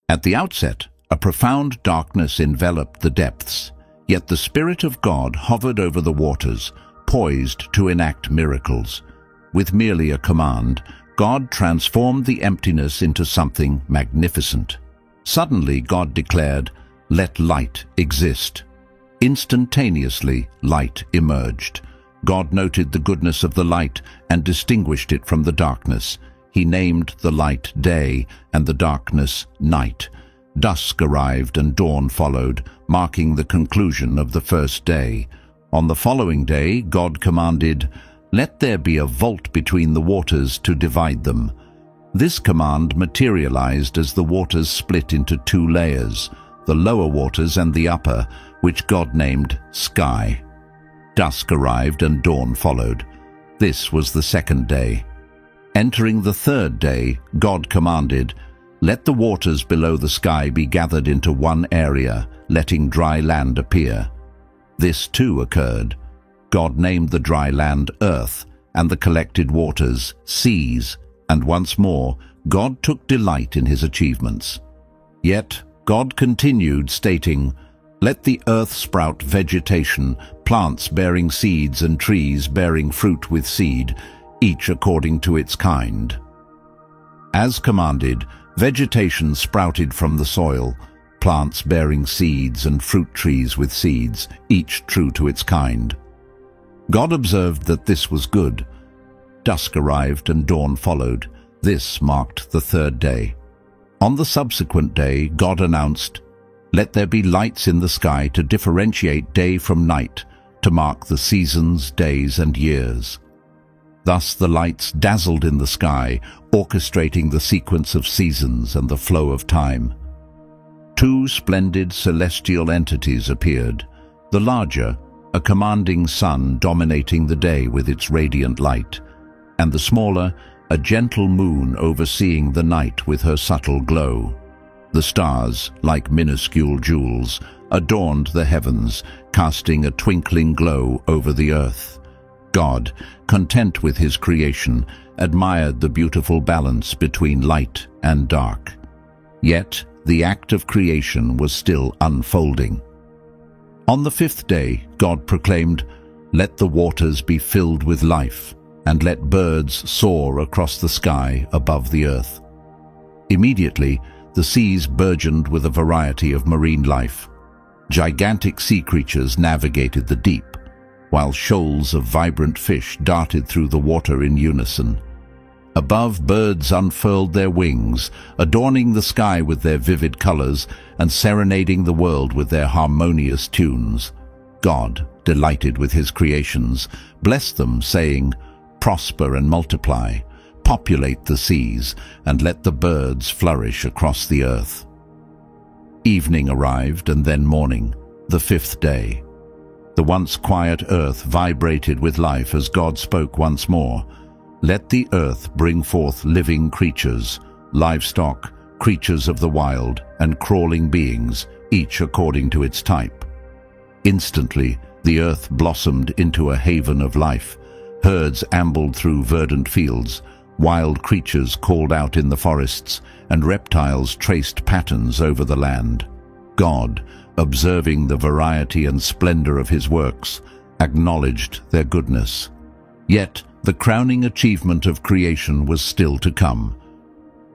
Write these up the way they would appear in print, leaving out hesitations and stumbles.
At the outset, a profound darkness enveloped the depths, yet the Spirit of God hovered over the waters, poised to enact miracles. With merely a command, God transformed the emptiness into something magnificent. Suddenly, God declared, "Let light exist." Instantaneously, light emerged. God noted the goodness of the light and distinguished it from the darkness. He named the light day and the darkness night. Dusk arrived and dawn followed, marking the conclusion of the first day. On the following day, God commanded, "Let there be a vault between the waters to divide them." This command materialized as the waters split into two layers, the lower waters and the upper, which God named sky. Dusk arrived and dawn followed. This was the second day. Entering the third day, God commanded, "Let the waters below the sky be gathered into one area, letting dry land appear." This too occurred. God named the dry land earth, and the collected waters seas, and once more God took delight in his achievements. Yet God continued, stating, "Let the earth sprout vegetation, plants bearing seeds and trees bearing fruit with seed, each according to its kind." As commanded, vegetation sprouted from the soil, plants bearing seeds and fruit trees with seeds, each true to its kind. God observed that this was good. Dusk arrived and dawn followed. This marked the third day. On the subsequent day, God announced, "Let there be lights in the sky to differentiate day from night, to mark the seasons, days, and years." Thus the lights dazzled in the sky, orchestrating the sequence of seasons and the flow of time. Two splendid celestial entities appeared. The larger, a commanding sun dominating the day with its radiant light, and the smaller, a gentle moon overseeing the night with her subtle glow. The stars, like minuscule jewels, adorned the heavens, casting a twinkling glow over the earth. God, content with his creation, admired the beautiful balance between light and dark. Yet, the act of creation was still unfolding. On the fifth day, God proclaimed, "Let the waters be filled with life, and let birds soar across the sky above the earth." Immediately, the seas burgeoned with a variety of marine life. Gigantic sea creatures navigated the deep, while shoals of vibrant fish darted through the water in unison. Above, birds unfurled their wings, adorning the sky with their vivid colors and serenading the world with their harmonious tunes. God, delighted with his creations, blessed them, saying, "Prosper and multiply, populate the seas, and let the birds flourish across the earth." Evening arrived, and then morning, the fifth day. The once quiet earth vibrated with life as God spoke once more, "Let the earth bring forth living creatures, livestock, creatures of the wild, and crawling beings, each according to its type." Instantly, the earth blossomed into a haven of life. Herds ambled through verdant fields, wild creatures called out in the forests, and reptiles traced patterns over the land. God, observing the variety and splendor of his works, acknowledged their goodness. Yet, the crowning achievement of creation was still to come.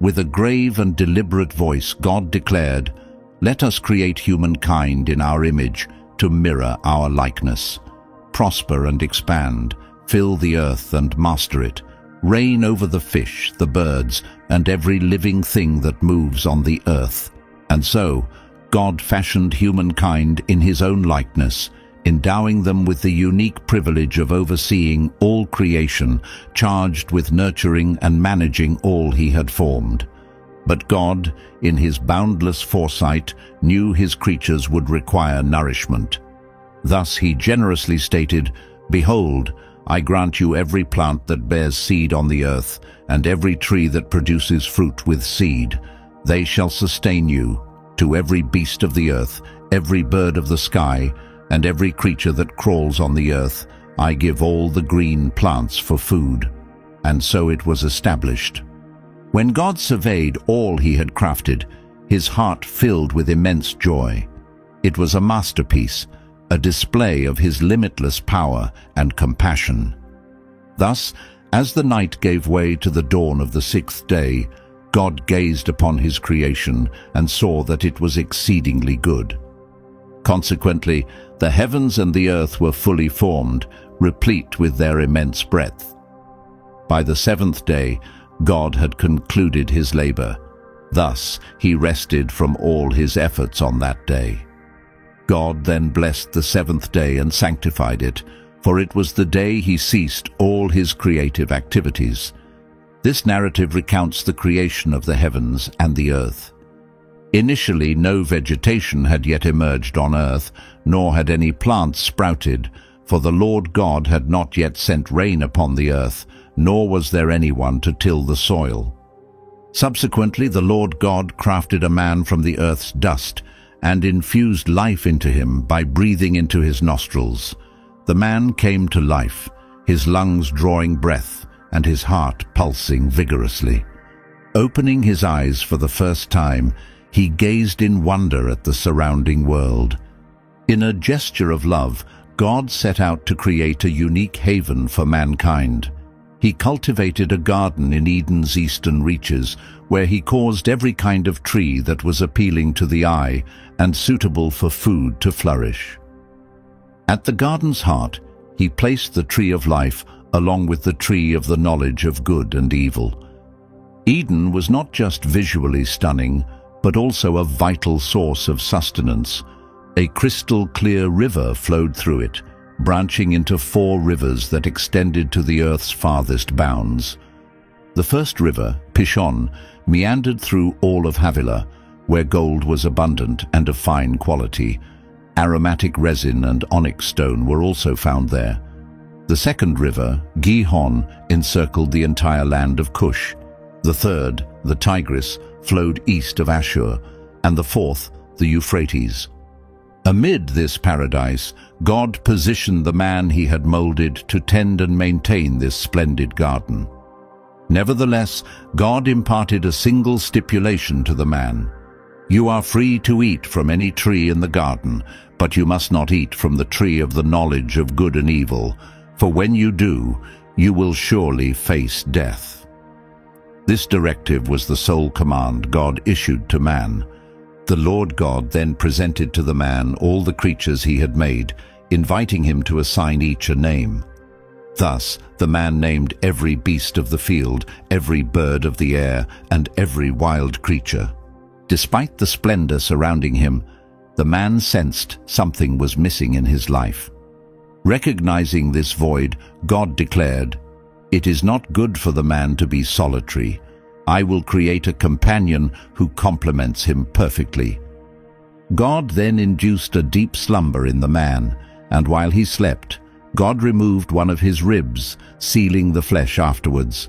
With a grave and deliberate voice, God declared, "Let us create humankind in our image to mirror our likeness. Prosper and expand, fill the earth and master it, reign over the fish, the birds, and every living thing that moves on the earth." And so, God fashioned humankind in his own likeness, endowing them with the unique privilege of overseeing all creation, charged with nurturing and managing all he had formed. But God, in his boundless foresight, knew his creatures would require nourishment. Thus he generously stated, "Behold, I grant you every plant that bears seed on the earth, and every tree that produces fruit with seed. They shall sustain you. To every beast of the earth, every bird of the sky, and every creature that crawls on the earth, I give all the green plants for food." And so it was established. When God surveyed all he had crafted, his heart filled with immense joy. It was a masterpiece, a display of his limitless power and compassion. Thus, as the night gave way to the dawn of the 6th day, God gazed upon his creation and saw that it was exceedingly good. Consequently, the heavens and the earth were fully formed, replete with their immense breadth. By the 7th day, God had concluded his labor. Thus, he rested from all his efforts on that day. God then blessed the 7th day and sanctified it, for it was the day he ceased all his creative activities. This narrative recounts the creation of the heavens and the earth. Initially, no vegetation had yet emerged on earth, nor had any plants sprouted, for the Lord God had not yet sent rain upon the earth, nor was there anyone to till the soil. Subsequently, the Lord God crafted a man from the earth's dust and infused life into him by breathing into his nostrils. The man came to life, his lungs drawing breath and his heart pulsing vigorously. Opening his eyes for the first time, he gazed in wonder at the surrounding world. In a gesture of love, God set out to create a unique haven for mankind. He cultivated a garden in Eden's eastern reaches, where he caused every kind of tree that was appealing to the eye and suitable for food to flourish. At the garden's heart, he placed the tree of life along with the tree of the knowledge of good and evil. Eden was not just visually stunning, but also a vital source of sustenance. A crystal-clear river flowed through it, branching into 4 rivers that extended to the earth's farthest bounds. The first river, Pishon, meandered through all of Havilah, where gold was abundant and of fine quality. Aromatic resin and onyx stone were also found there. The second river, Gihon, encircled the entire land of Cush. The third, the Tigris, flowed east of Ashur, and the fourth, the Euphrates. Amid this paradise, God positioned the man he had molded to tend and maintain this splendid garden. Nevertheless, God imparted a single stipulation to the man. "You are free to eat from any tree in the garden, but you must not eat from the tree of the knowledge of good and evil, for when you do, you will surely face death." This directive was the sole command God issued to man. The Lord God then presented to the man all the creatures he had made, inviting him to assign each a name. Thus, the man named every beast of the field, every bird of the air, and every wild creature. Despite the splendor surrounding him, the man sensed something was missing in his life. Recognizing this void, God declared, "It is not good for the man to be solitary. I will create a companion who complements him perfectly." God then induced a deep slumber in the man, and while he slept, God removed one of his ribs, sealing the flesh afterwards.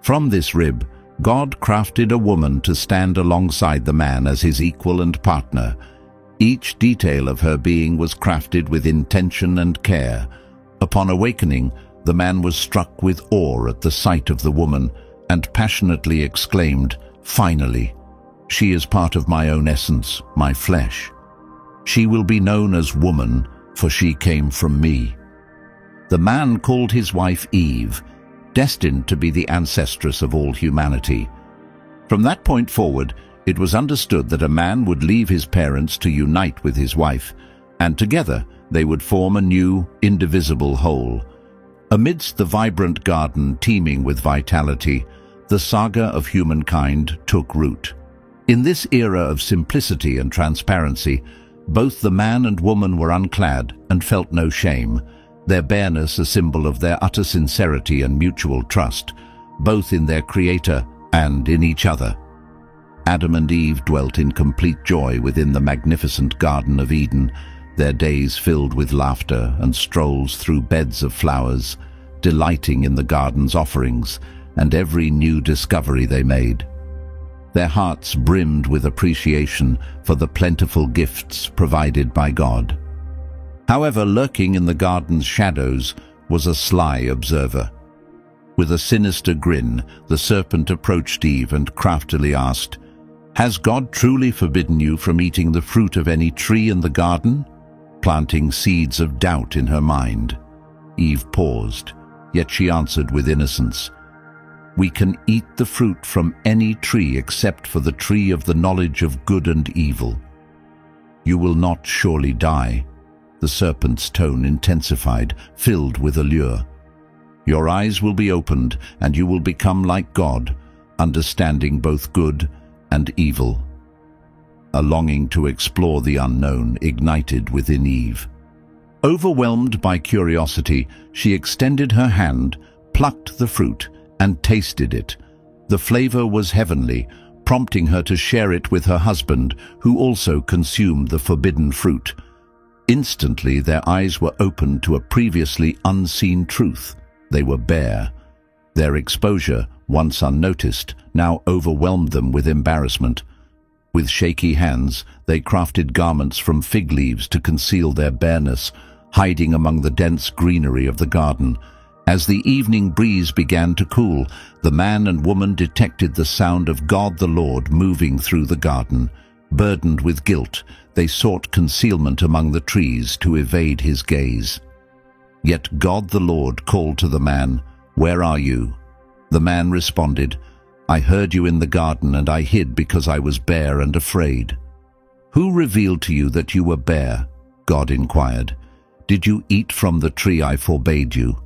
From this rib, God crafted a woman to stand alongside the man as his equal and partner. Each detail of her being was crafted with intention and care. Upon awakening, the man was struck with awe at the sight of the woman and passionately exclaimed, "Finally, she is part of my own essence, my flesh. She will be known as woman, for she came from me." The man called his wife Eve, destined to be the ancestress of all humanity. From that point forward, it was understood that a man would leave his parents to unite with his wife, and together they would form a new, indivisible whole. Amidst the vibrant garden teeming with vitality, the saga of humankind took root. In this era of simplicity and transparency, both the man and woman were unclad and felt no shame, their bareness a symbol of their utter sincerity and mutual trust, both in their Creator and in each other. Adam and Eve dwelt in complete joy within the magnificent Garden of Eden, their days filled with laughter and strolls through beds of flowers, delighting in the garden's offerings and every new discovery they made. Their hearts brimmed with appreciation for the plentiful gifts provided by God. However, lurking in the garden's shadows was a sly observer. With a sinister grin, the serpent approached Eve and craftily asked, Has God truly forbidden you from eating the fruit of any tree in the garden? Planting seeds of doubt in her mind. Eve paused, yet she answered with innocence, "We can eat the fruit from any tree except for the tree of the knowledge of good and evil." "You will not surely die." The serpent's tone intensified, filled with allure. "Your eyes will be opened, and you will become like God, understanding both good and evil." A longing to explore the unknown ignited within Eve. Overwhelmed by curiosity, she extended her hand, plucked the fruit, and tasted it. The flavor was heavenly, prompting her to share it with her husband, who also consumed the forbidden fruit. Instantly, their eyes were opened to a previously unseen truth. They were bare. Their exposure, once unnoticed, now overwhelmed them with embarrassment. With shaky hands, they crafted garments from fig leaves to conceal their bareness, hiding among the dense greenery of the garden. As the evening breeze began to cool, the man and woman detected the sound of God the Lord moving through the garden. Burdened with guilt, they sought concealment among the trees to evade his gaze. Yet God the Lord called to the man, "Where are you?" The man responded, "I heard you in the garden, and I hid because I was bare and afraid." "Who revealed to you that you were bare?" God inquired. "Did you eat from the tree I forbade you?"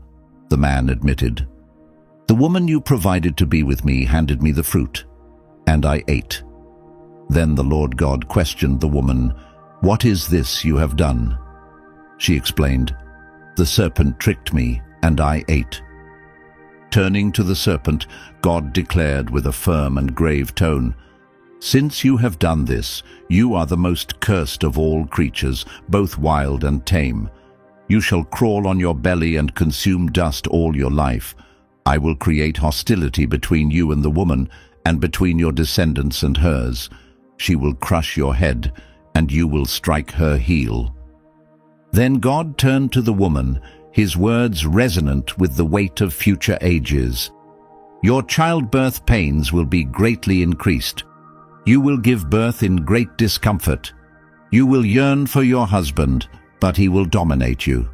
The man admitted, "The woman you provided to be with me handed me the fruit, and I ate." Then the Lord God questioned the woman, "What is this you have done?" She explained, "The serpent tricked me, and I ate." Turning to the serpent, God declared with a firm and grave tone, "Since you have done this, you are the most cursed of all creatures, both wild and tame. You shall crawl on your belly and consume dust all your life. I will create hostility between you and the woman, and between your descendants and hers. She will crush your head, and you will strike her heel." Then God turned to the woman, his words resonant with the weight of future ages. "Your childbirth pains will be greatly increased. You will give birth in great discomfort. You will yearn for your husband, but he will dominate you."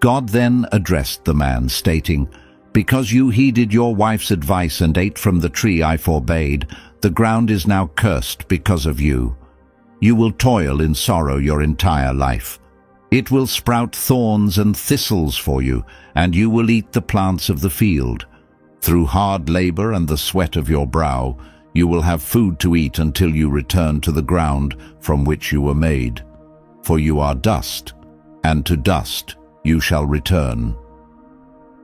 God then addressed the man, stating, "Because you heeded your wife's advice and ate from the tree I forbade, the ground is now cursed because of you. You will toil in sorrow your entire life. It will sprout thorns and thistles for you, and you will eat the plants of the field. Through hard labor and the sweat of your brow, you will have food to eat until you return to the ground from which you were made. For you are dust, and to dust you shall return."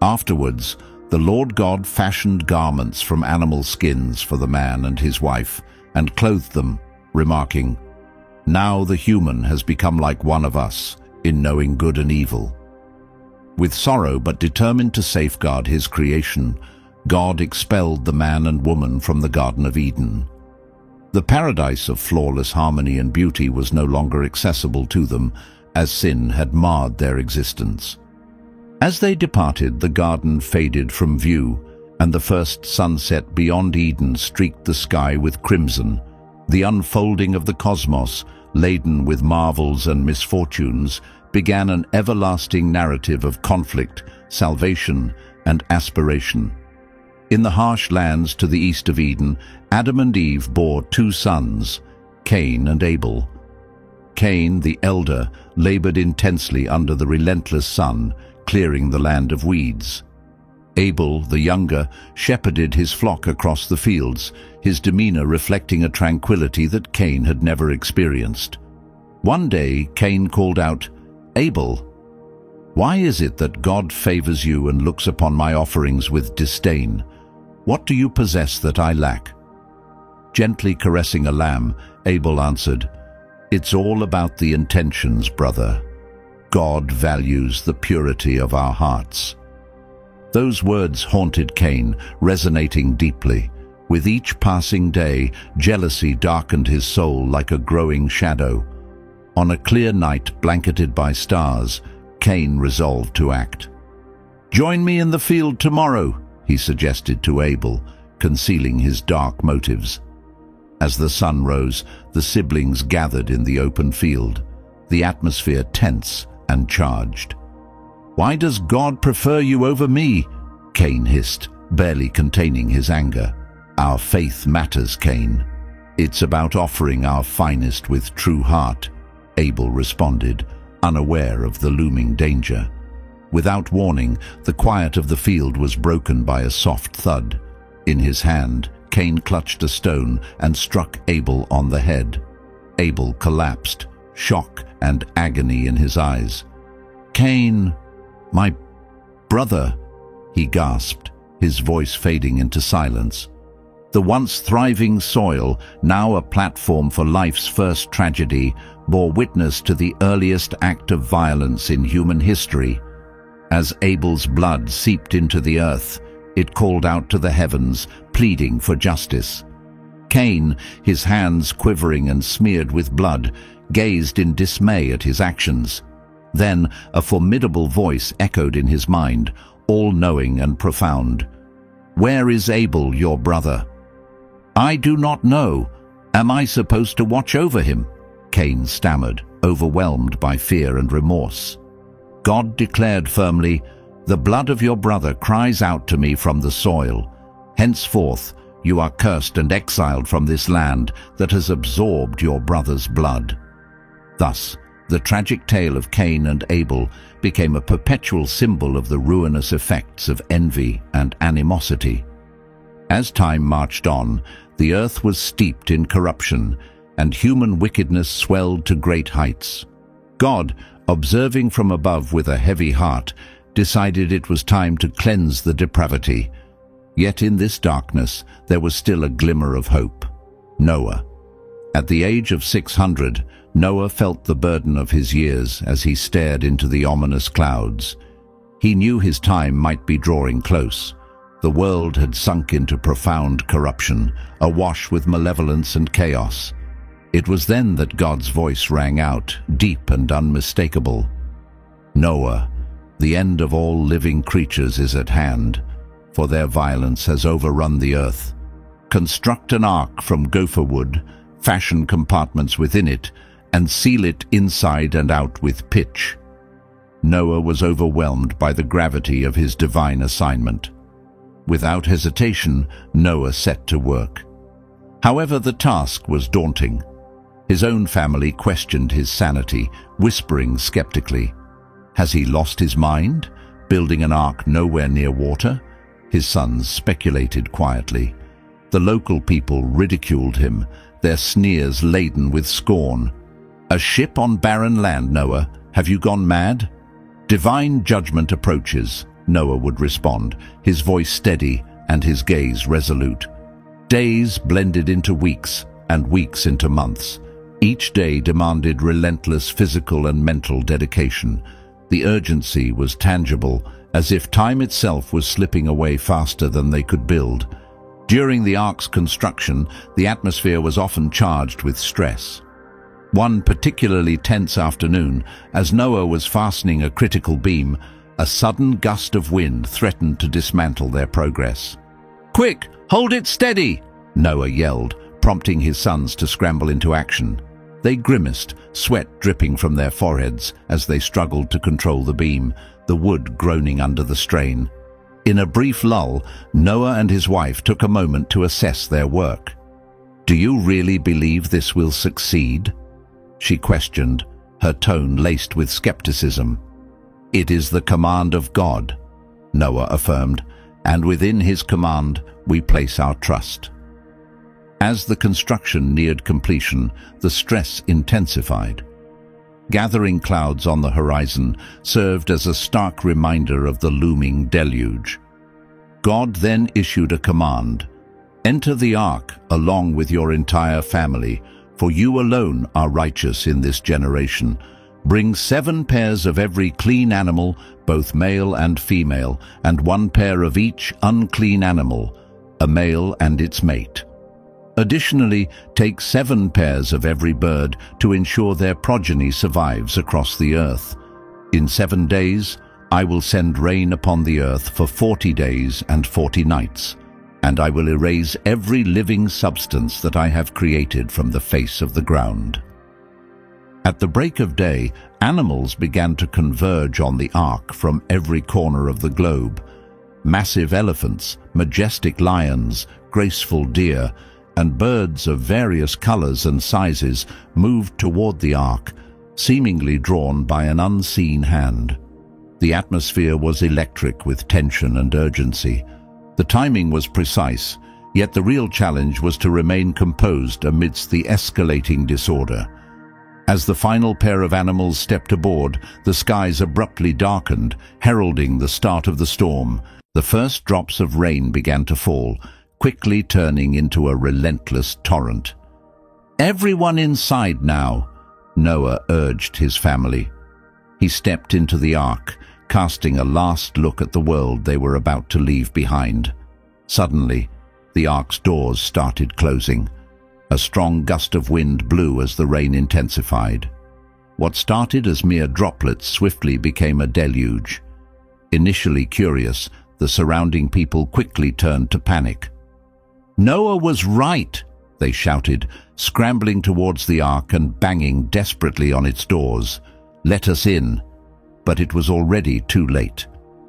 Afterwards, the Lord God fashioned garments from animal skins for the man and his wife, and clothed them, remarking, "Now the human has become like one of us, in knowing good and evil." With sorrow but determined to safeguard his creation, God expelled the man and woman from the Garden of Eden. The paradise of flawless harmony and beauty was no longer accessible to them, as sin had marred their existence. As they departed, the garden faded from view, and the first sunset beyond Eden streaked the sky with crimson. The unfolding of the cosmos, laden with marvels and misfortunes, began an everlasting narrative of conflict, salvation, and aspiration. In the harsh lands to the east of Eden, Adam and Eve bore two sons, Cain and Abel. Cain, the elder, labored intensely under the relentless sun, clearing the land of weeds. Abel, the younger, shepherded his flock across the fields, his demeanor reflecting a tranquility that Cain had never experienced. One day, Cain called out, "Abel, why is it that God favors you and looks upon my offerings with disdain? What do you possess that I lack?" Gently caressing a lamb, Abel answered, "It's all about the intentions, brother. God values the purity of our hearts." Those words haunted Cain, resonating deeply. With each passing day, jealousy darkened his soul like a growing shadow. On a clear night blanketed by stars, Cain resolved to act. "Join me in the field tomorrow," he suggested to Abel, concealing his dark motives. As the sun rose, the siblings gathered in the open field, the atmosphere tense and charged. "Why does God prefer you over me?" Cain hissed, barely containing his anger. "Our faith matters, Cain. It's about offering our finest with true heart," Abel responded, unaware of the looming danger. Without warning, the quiet of the field was broken by a soft thud. In his hand, Cain clutched a stone and struck Abel on the head. Abel collapsed, shock and agony in his eyes. "Cain, my brother," he gasped, his voice fading into silence. The once thriving soil, now a platform for life's first tragedy, bore witness to the earliest act of violence in human history. As Abel's blood seeped into the earth, it called out to the heavens, pleading for justice. Cain, his hands quivering and smeared with blood, gazed in dismay at his actions. Then a formidable voice echoed in his mind, all-knowing and profound. "Where is Abel, your brother?" "I do not know. Am I supposed to watch over him?" Cain stammered, overwhelmed by fear and remorse. God declared firmly, "The blood of your brother cries out to me from the soil. Henceforth you are cursed and exiled from this land that has absorbed your brother's blood." Thus, the tragic tale of Cain and Abel became a perpetual symbol of the ruinous effects of envy and animosity. As time marched on, the earth was steeped in corruption, and human wickedness swelled to great heights. God, observing from above with a heavy heart, decided it was time to cleanse the depravity. Yet in this darkness there was still a glimmer of hope. Noah. At the age of 600, Noah felt the burden of his years as he stared into the ominous clouds. He knew his time might be drawing close. The world had sunk into profound corruption, awash with malevolence and chaos. It was then that God's voice rang out, deep and unmistakable. "Noah, the end of all living creatures is at hand, for their violence has overrun the earth. Construct an ark from gopher wood, fashion compartments within it, and seal it inside and out with pitch." Noah was overwhelmed by the gravity of his divine assignment. Without hesitation, Noah set to work. However, the task was daunting. His own family questioned his sanity, whispering skeptically, "Has he lost his mind, building an ark nowhere near water?" His sons speculated quietly. The local people ridiculed him, their sneers laden with scorn. "A ship on barren land, Noah? Have you gone mad?" "Divine judgment approaches," Noah would respond, his voice steady and his gaze resolute. Days blended into weeks, and weeks into months. Each day demanded relentless physical and mental dedication. The urgency was tangible, as if time itself was slipping away faster than they could build. During the ark's construction, the atmosphere was often charged with stress. One particularly tense afternoon, as Noah was fastening a critical beam, a sudden gust of wind threatened to dismantle their progress. "Quick, hold it steady!" Noah yelled, prompting his sons to scramble into action. They grimaced, sweat dripping from their foreheads as they struggled to control the beam, the wood groaning under the strain. In a brief lull, Noah and his wife took a moment to assess their work. "Do you really believe this will succeed?" she questioned, her tone laced with skepticism. "It is the command of God," Noah affirmed, "and within his command we place our trust." As the construction neared completion, the stress intensified. Gathering clouds on the horizon served as a stark reminder of the looming deluge. God then issued a command: "Enter the ark along with your entire family, for you alone are righteous in this generation. Bring 7 pairs of every clean animal, both male and female, and 1 pair of each unclean animal, a male and its mate. Additionally, take 7 pairs of every bird to ensure their progeny survives across the earth. In 7 days, I will send rain upon the earth for 40 days and 40 nights. and I will erase every living substance that I have created from the face of the ground." At the break of day, animals began to converge on the ark from every corner of the globe. Massive elephants, majestic lions, graceful deer, and birds of various colors and sizes moved toward the ark, seemingly drawn by an unseen hand. The atmosphere was electric with tension and urgency. The timing was precise, yet the real challenge was to remain composed amidst the escalating disorder. As the final pair of animals stepped aboard, the skies abruptly darkened, heralding the start of the storm. The first drops of rain began to fall, quickly turning into a relentless torrent. "Everyone inside now," Noah urged his family. He stepped into the ark, casting a last look at the world they were about to leave behind. Suddenly, the ark's doors started closing. A strong gust of wind blew as the rain intensified. What started as mere droplets swiftly became a deluge. Initially curious, the surrounding people quickly turned to panic. "Noah was right," they shouted, scrambling towards the ark and banging desperately on its doors. "Let us in." But it was already too late.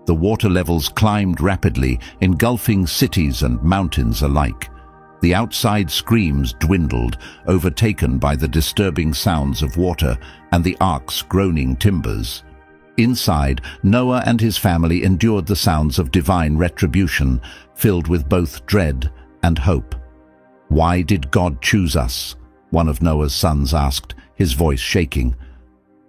The water levels climbed rapidly, engulfing cities and mountains alike. The outside screams dwindled, overtaken by the disturbing sounds of water and the ark's groaning timbers. Inside, Noah and his family endured the sounds of divine retribution, filled with both dread and hope. "Why did God choose us?" one of Noah's sons asked, his voice shaking.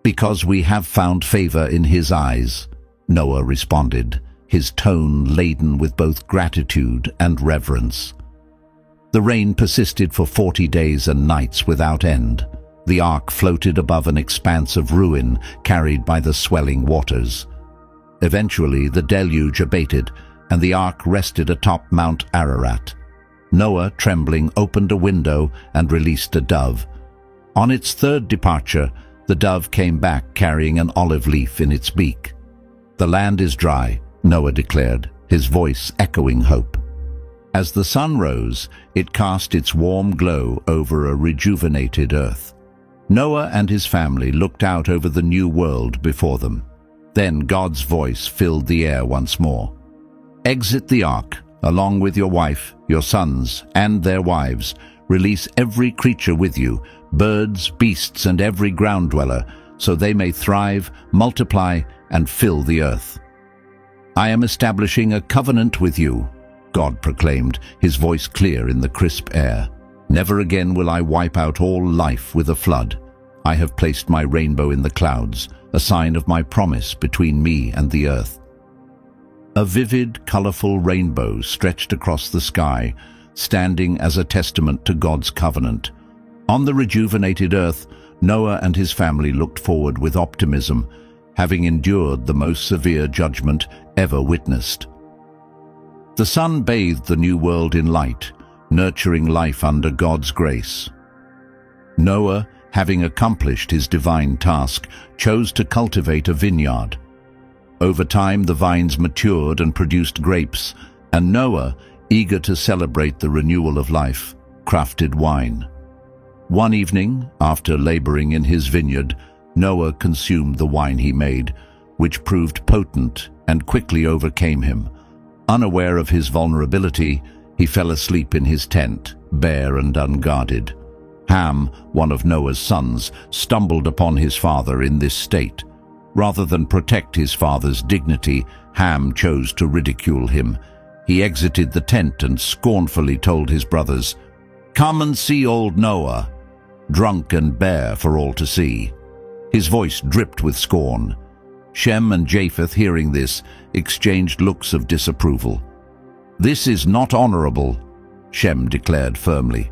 "Because we have found favor in his eyes," Noah responded, his tone laden with both gratitude and reverence. The rain persisted for 40 days and nights without end. The ark floated above an expanse of ruin carried by the swelling waters. Eventually, the deluge abated, and the ark rested atop Mount Ararat. Noah, trembling, opened a window and released a dove. On its third departure, the dove came back carrying an olive leaf in its beak. "The land is dry," Noah declared, his voice echoing hope. As the sun rose, it cast its warm glow over a rejuvenated earth. Noah and his family looked out over the new world before them. Then God's voice filled the air once more. "Exit the ark, along with your wife, your sons, and their wives. Release every creature with you, birds, beasts, and every ground dweller, so they may thrive, multiply, and fill the earth. I am establishing a covenant with you," God proclaimed, his voice clear in the crisp air. "Never again will I wipe out all life with a flood. I have placed my rainbow in the clouds, a sign of my promise between me and the earth." A vivid, colorful rainbow stretched across the sky, standing as a testament to God's covenant. On the rejuvenated earth, Noah and his family looked forward with optimism, having endured the most severe judgment ever witnessed. The sun bathed the new world in light, nurturing life under God's grace. Noah, having accomplished his divine task, chose to cultivate a vineyard. Over time, the vines matured and produced grapes, and Noah, eager to celebrate the renewal of life, crafted wine. One evening, after laboring in his vineyard, Noah consumed the wine he made, which proved potent and quickly overcame him. Unaware of his vulnerability, he fell asleep in his tent, bare and unguarded. Ham, one of Noah's sons, stumbled upon his father in this state. Rather than protect his father's dignity, Ham chose to ridicule him. He exited the tent and scornfully told his brothers, "Come and see old Noah, drunk and bare for all to see." His voice dripped with scorn. Shem and Japheth, hearing this, exchanged looks of disapproval. "This is not honorable," Shem declared firmly.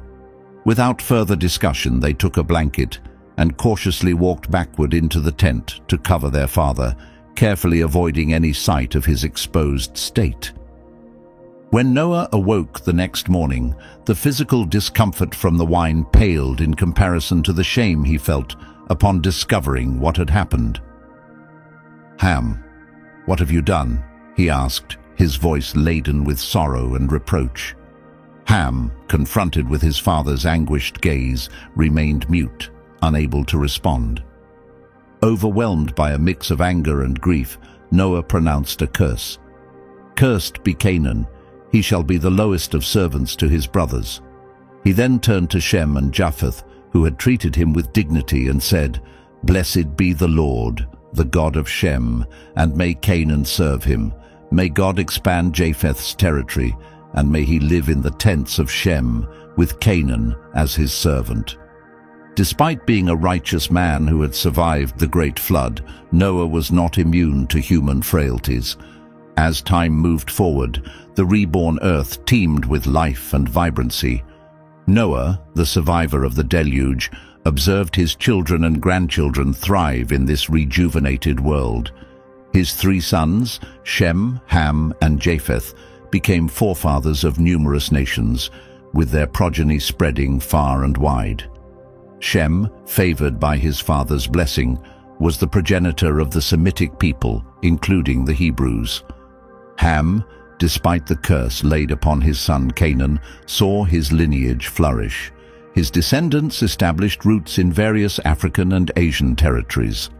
Without further discussion, they took a blanket and cautiously walked backward into the tent to cover their father, carefully avoiding any sight of his exposed state. When Noah awoke the next morning, the physical discomfort from the wine paled in comparison to the shame he felt upon discovering what had happened. "Ham, what have you done?" he asked, his voice laden with sorrow and reproach. Ham, confronted with his father's anguished gaze, remained mute, unable to respond. Overwhelmed by a mix of anger and grief, Noah pronounced a curse. "Cursed be Canaan, he shall be the lowest of servants to his brothers." He then turned to Shem and Japheth, who had treated him with dignity, and said, "Blessed be the Lord, the God of Shem, and may Canaan serve him. May God expand Japheth's territory, and may he live in the tents of Shem, with Canaan as his servant." Despite being a righteous man who had survived the great flood, Noah was not immune to human frailties. As time moved forward, the reborn earth teemed with life and vibrancy. Noah, the survivor of the deluge, observed his children and grandchildren thrive in this rejuvenated world. His 3 sons, Shem, Ham, and Japheth, became forefathers of numerous nations, with their progeny spreading far and wide. Shem, favored by his father's blessing, was the progenitor of the Semitic people, including the Hebrews. Ham, despite the curse laid upon his son Canaan, saw his lineage flourish. His descendants established roots in various African and Asian territories.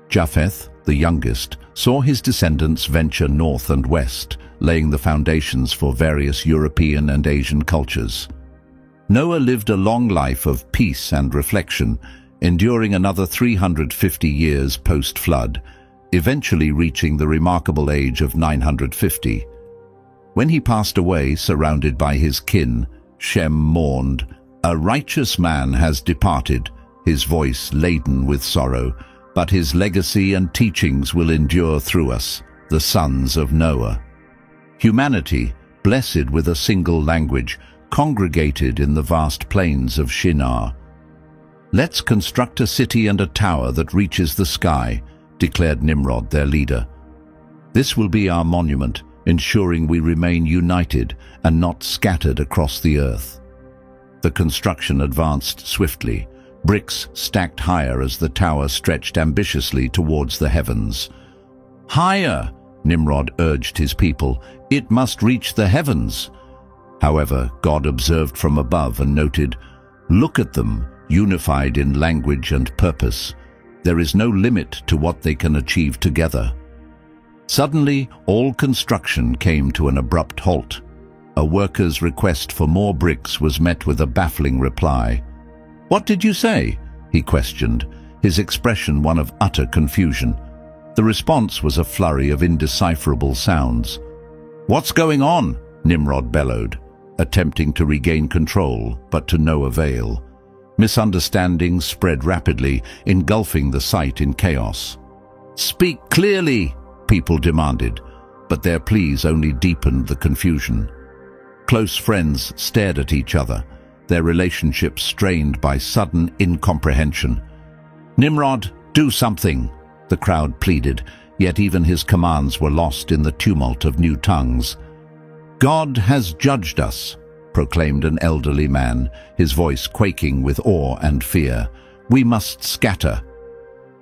Japheth, the youngest, saw his descendants venture north and west, laying the foundations for various European and Asian cultures. Noah lived a long life of peace and reflection, enduring another 350 years post-flood, eventually reaching the remarkable age of 950. When he passed away, surrounded by his kin, Shem mourned, "A righteous man has departed, his voice laden with sorrow, but his legacy and teachings will endure through us, the sons of Noah." Humanity, blessed with a single language, congregated in the vast plains of Shinar. "Let's construct a city and a tower that reaches the sky," declared Nimrod, their leader. "This will be our monument, ensuring we remain united and not scattered across the earth." The construction advanced swiftly, bricks stacked higher as the tower stretched ambitiously towards the heavens. "Higher!" Nimrod urged his people. "It must reach the heavens." However, God observed from above and noted, "Look at them, unified in language and purpose. There is no limit to what they can achieve together." Suddenly, all construction came to an abrupt halt. A worker's request for more bricks was met with a baffling reply. "What did you say?" he questioned, his expression one of utter confusion. The response was a flurry of indecipherable sounds. "What's going on?" Nimrod bellowed, attempting to regain control, but to no avail. Misunderstandings spread rapidly, engulfing the site in chaos. "Speak clearly," people demanded, but their pleas only deepened the confusion. Close friends stared at each other, their relationship strained by sudden incomprehension. "Nimrod, do something," the crowd pleaded, yet even his commands were lost in the tumult of new tongues. "God has judged us," proclaimed an elderly man, his voice quaking with awe and fear. "We must scatter."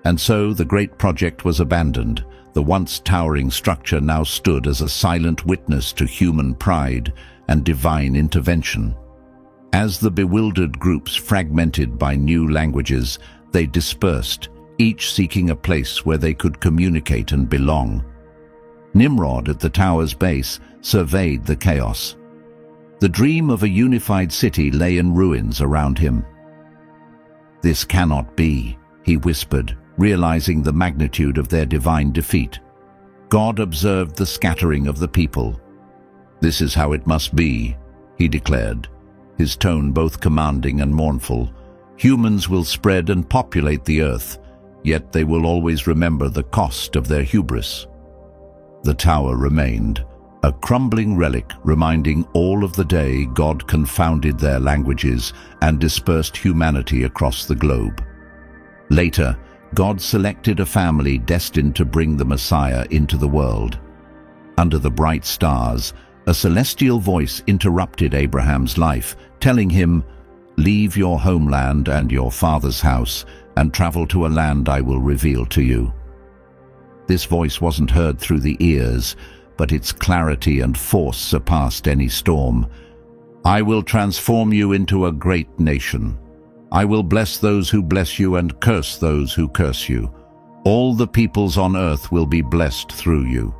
And so the great project was abandoned. The once towering structure now stood as a silent witness to human pride and divine intervention. As the bewildered groups fragmented by new languages, they dispersed, each seeking a place where they could communicate and belong. Nimrod, at the tower's base, surveyed the chaos. The dream of a unified city lay in ruins around him. "This cannot be," he whispered, realizing the magnitude of their divine defeat. God observed the scattering of the people. "This is how it must be," he declared, his tone both commanding and mournful. "Humans will spread and populate the earth, yet they will always remember the cost of their hubris." The tower remained, a crumbling relic reminding all of the day God confounded their languages and dispersed humanity across the globe. Later, God selected a family destined to bring the Messiah into the world. Under the bright stars, a celestial voice interrupted Abraham's life, telling him, "Leave your homeland and your father's house and travel to a land I will reveal to you." This voice wasn't heard through the ears, but its clarity and force surpassed any storm. I will transform you into a great nation. I will bless those who bless you and curse those who curse you. All the peoples on earth will be blessed through you."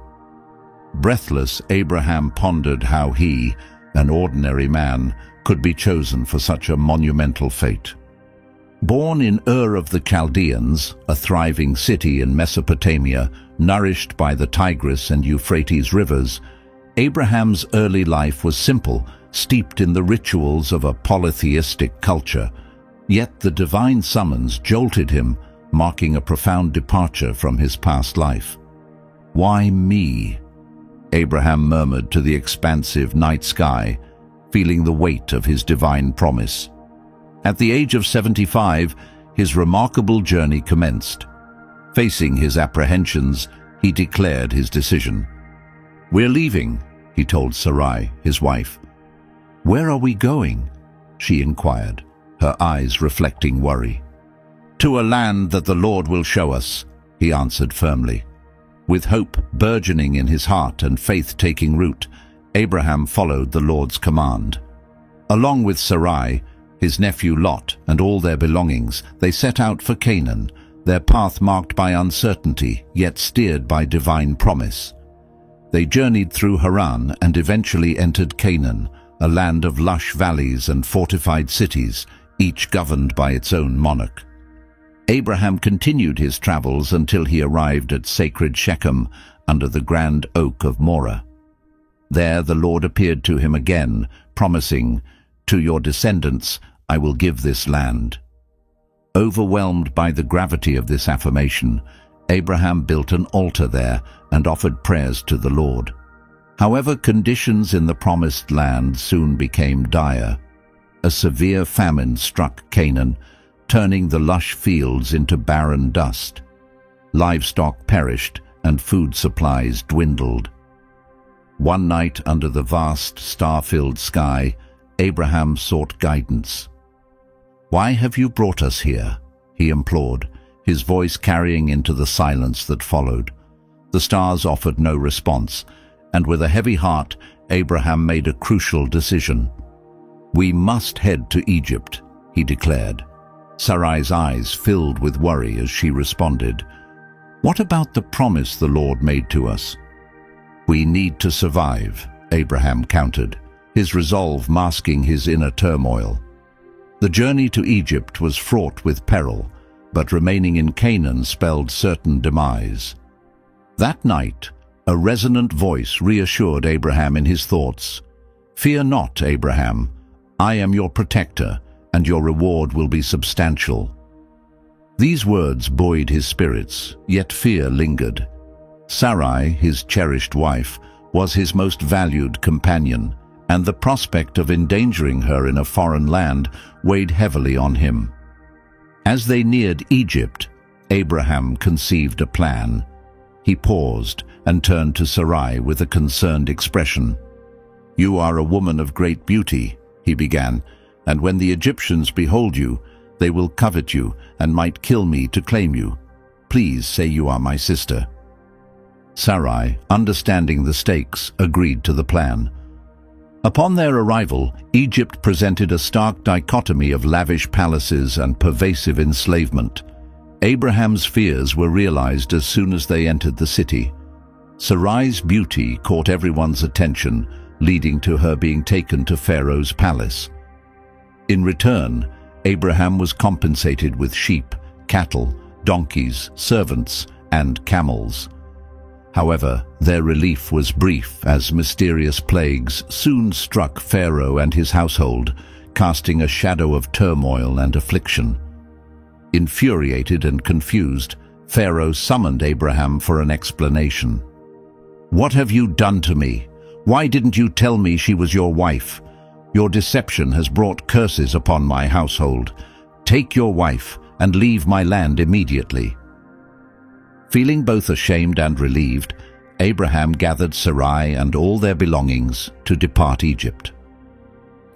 Breathless, Abraham pondered how he, an ordinary man, could be chosen for such a monumental fate. Born in Ur of the Chaldeans, a thriving city in Mesopotamia, nourished by the Tigris and Euphrates rivers, Abraham's early life was simple, steeped in the rituals of a polytheistic culture. Yet the divine summons jolted him, marking a profound departure from his past life. "Why me?" Abraham murmured to the expansive night sky, feeling the weight of his divine promise. At the age of 75, his remarkable journey commenced. Facing his apprehensions, he declared his decision. "We're leaving," he told Sarai, his wife. "Where are we going?" she inquired, her eyes reflecting worry. "To a land that the Lord will show us," he answered firmly. With hope burgeoning in his heart and faith taking root, Abraham followed the Lord's command. Along with Sarai, his nephew Lot, and all their belongings, they set out for Canaan, their path marked by uncertainty, yet steered by divine promise. They journeyed through Haran and eventually entered Canaan, a land of lush valleys and fortified cities, each governed by its own monarch. Abraham continued his travels until he arrived at sacred Shechem under the grand oak of Moreh. There the Lord appeared to him again, promising, "To your descendants I will give this land." Overwhelmed by the gravity of this affirmation, Abraham built an altar there and offered prayers to the Lord. However, conditions in the promised land soon became dire. A severe famine struck Canaan, turning the lush fields into barren dust. Livestock perished and food supplies dwindled. One night under the vast star-filled sky, Abraham sought guidance. "Why have you brought us here?" he implored, his voice carrying into the silence that followed. The stars offered no response, and with a heavy heart, Abraham made a crucial decision. "We must head to Egypt," he declared. Sarai's eyes filled with worry as she responded, "What about the promise the Lord made to us?" "We need to survive," Abraham countered, his resolve masking his inner turmoil. The journey to Egypt was fraught with peril, but remaining in Canaan spelled certain demise. That night, a resonant voice reassured Abraham in his thoughts. "Fear not, Abraham. I am your protector, and your reward will be substantial." These words buoyed his spirits, yet fear lingered. Sarai, his cherished wife, was his most valued companion, and the prospect of endangering her in a foreign land weighed heavily on him. As they neared Egypt, Abraham conceived a plan. He paused and turned to Sarai with a concerned expression. "You are a woman of great beauty," he began, "and when the Egyptians behold you, they will covet you and might kill me to claim you. Please say you are my sister." Sarai, understanding the stakes, agreed to the plan. Upon their arrival, Egypt presented a stark dichotomy of lavish palaces and pervasive enslavement. Abraham's fears were realized as soon as they entered the city. Sarai's beauty caught everyone's attention, leading to her being taken to Pharaoh's palace. In return, Abraham was compensated with sheep, cattle, donkeys, servants, and camels. However, their relief was brief as mysterious plagues soon struck Pharaoh and his household, casting a shadow of turmoil and affliction. Infuriated and confused, Pharaoh summoned Abraham for an explanation. "What have you done to me? Why didn't you tell me she was your wife? Your deception has brought curses upon my household. Take your wife and leave my land immediately." Feeling both ashamed and relieved, Abraham gathered Sarai and all their belongings to depart Egypt.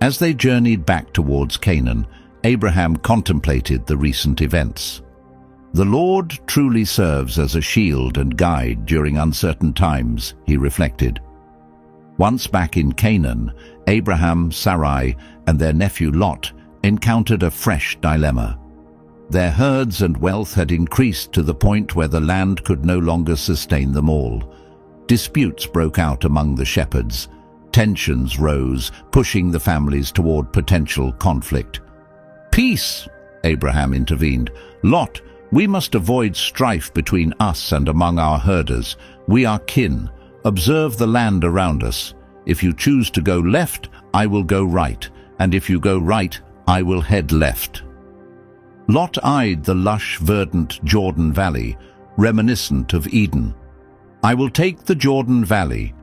As they journeyed back towards Canaan, Abraham contemplated the recent events. "The Lord truly serves as a shield and guide during uncertain times," he reflected. Once back in Canaan, Abraham, Sarai, and their nephew Lot encountered a fresh dilemma. Their herds and wealth had increased to the point where the land could no longer sustain them all. Disputes broke out among the shepherds. Tensions rose, pushing the families toward potential conflict. "Peace," Abraham intervened. "Lot, we must avoid strife between us and among our herders. We are kin. Observe the land around us. If you choose to go left, I will go right, and if you go right, I will head left." Lot eyed the lush, verdant Jordan Valley, reminiscent of Eden. "I will take the Jordan Valley,"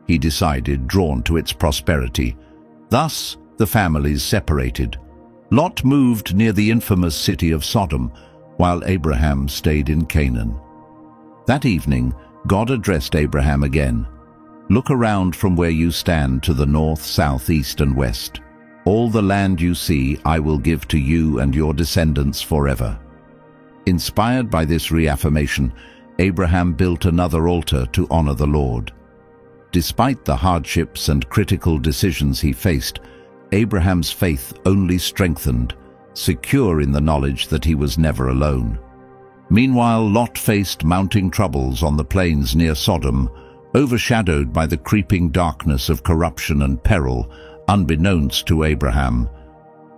he decided, drawn to its prosperity. Thus, the families separated. Lot moved near the infamous city of Sodom, while Abraham stayed in Canaan. That evening, God addressed Abraham again. "Look around from where you stand to the north, south, east, and west. All the land you see I will give to you and your descendants forever." Inspired by this reaffirmation, Abraham built another altar to honor the Lord. Despite the hardships and critical decisions he faced, Abraham's faith only strengthened, secure in the knowledge that he was never alone. Meanwhile, Lot faced mounting troubles on the plains near Sodom, overshadowed by the creeping darkness of corruption and peril, unbeknownst to Abraham.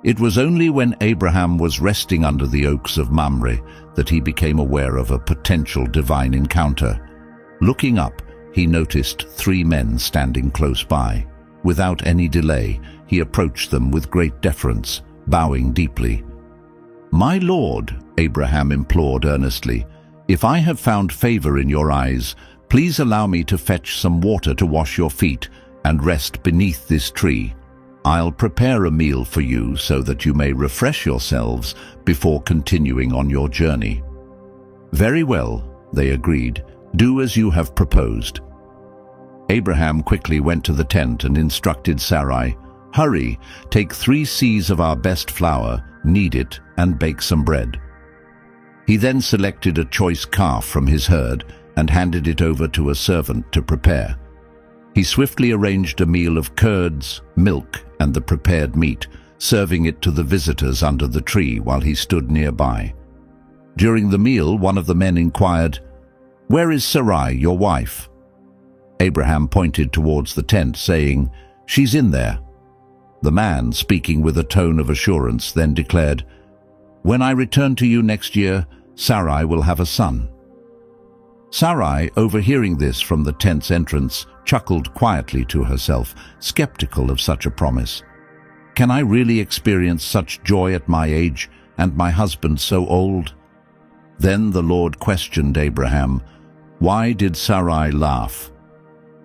It was only when Abraham was resting under the oaks of Mamre that he became aware of a potential divine encounter. Looking up, he noticed 3 men standing close by. Without any delay, he approached them with great deference, bowing deeply. "My Lord," Abraham implored earnestly, "if I have found favor in your eyes, please allow me to fetch some water to wash your feet and rest beneath this tree. I'll prepare a meal for you so that you may refresh yourselves before continuing on your journey." "Very well," they agreed. "Do as you have proposed." Abraham quickly went to the tent and instructed Sarai, "Hurry, take 3 seahs of our best flour, knead it, and bake some bread." He then selected a choice calf from his herd and handed it over to a servant to prepare. He swiftly arranged a meal of curds, milk, and the prepared meat, serving it to the visitors under the tree while he stood nearby. During the meal, one of the men inquired, "Where is Sarai, your wife?" Abraham pointed towards the tent, saying, "She's in there." The man, speaking with a tone of assurance, then declared, "When I return to you next year, Sarai will have a son." Sarai, overhearing this from the tent's entrance, chuckled quietly to herself, skeptical of such a promise. "Can I really experience such joy at my age, and my husband so old?" Then the Lord questioned Abraham, "Why did Sarai laugh?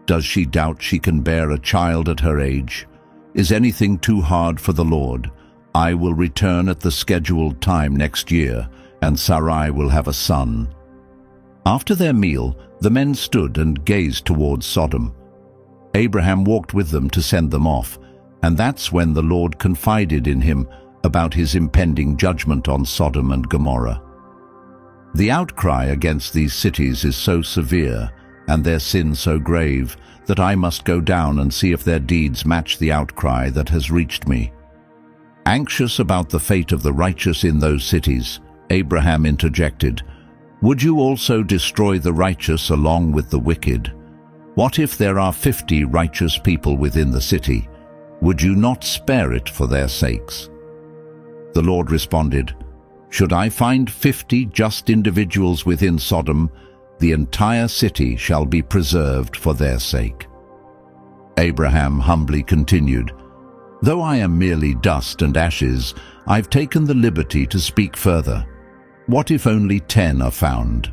Does she doubt she can bear a child at her age? Is anything too hard for the Lord? I will return at the scheduled time next year, and Sarai will have a son." After their meal, the men stood and gazed towards Sodom. Abraham walked with them to send them off, and that's when the Lord confided in him about his impending judgment on Sodom and Gomorrah. "The outcry against these cities is so severe, and their sin so grave, that I must go down and see if their deeds match the outcry that has reached me." Anxious about the fate of the righteous in those cities, Abraham interjected, "Would you also destroy the righteous along with the wicked? What if there are 50 righteous people within the city? Would you not spare it for their sakes?" The Lord responded, "Should I find 50 just individuals within Sodom, the entire city shall be preserved for their sake." Abraham humbly continued, "Though I am merely dust and ashes, I've taken the liberty to speak further. What if only 10 are found?"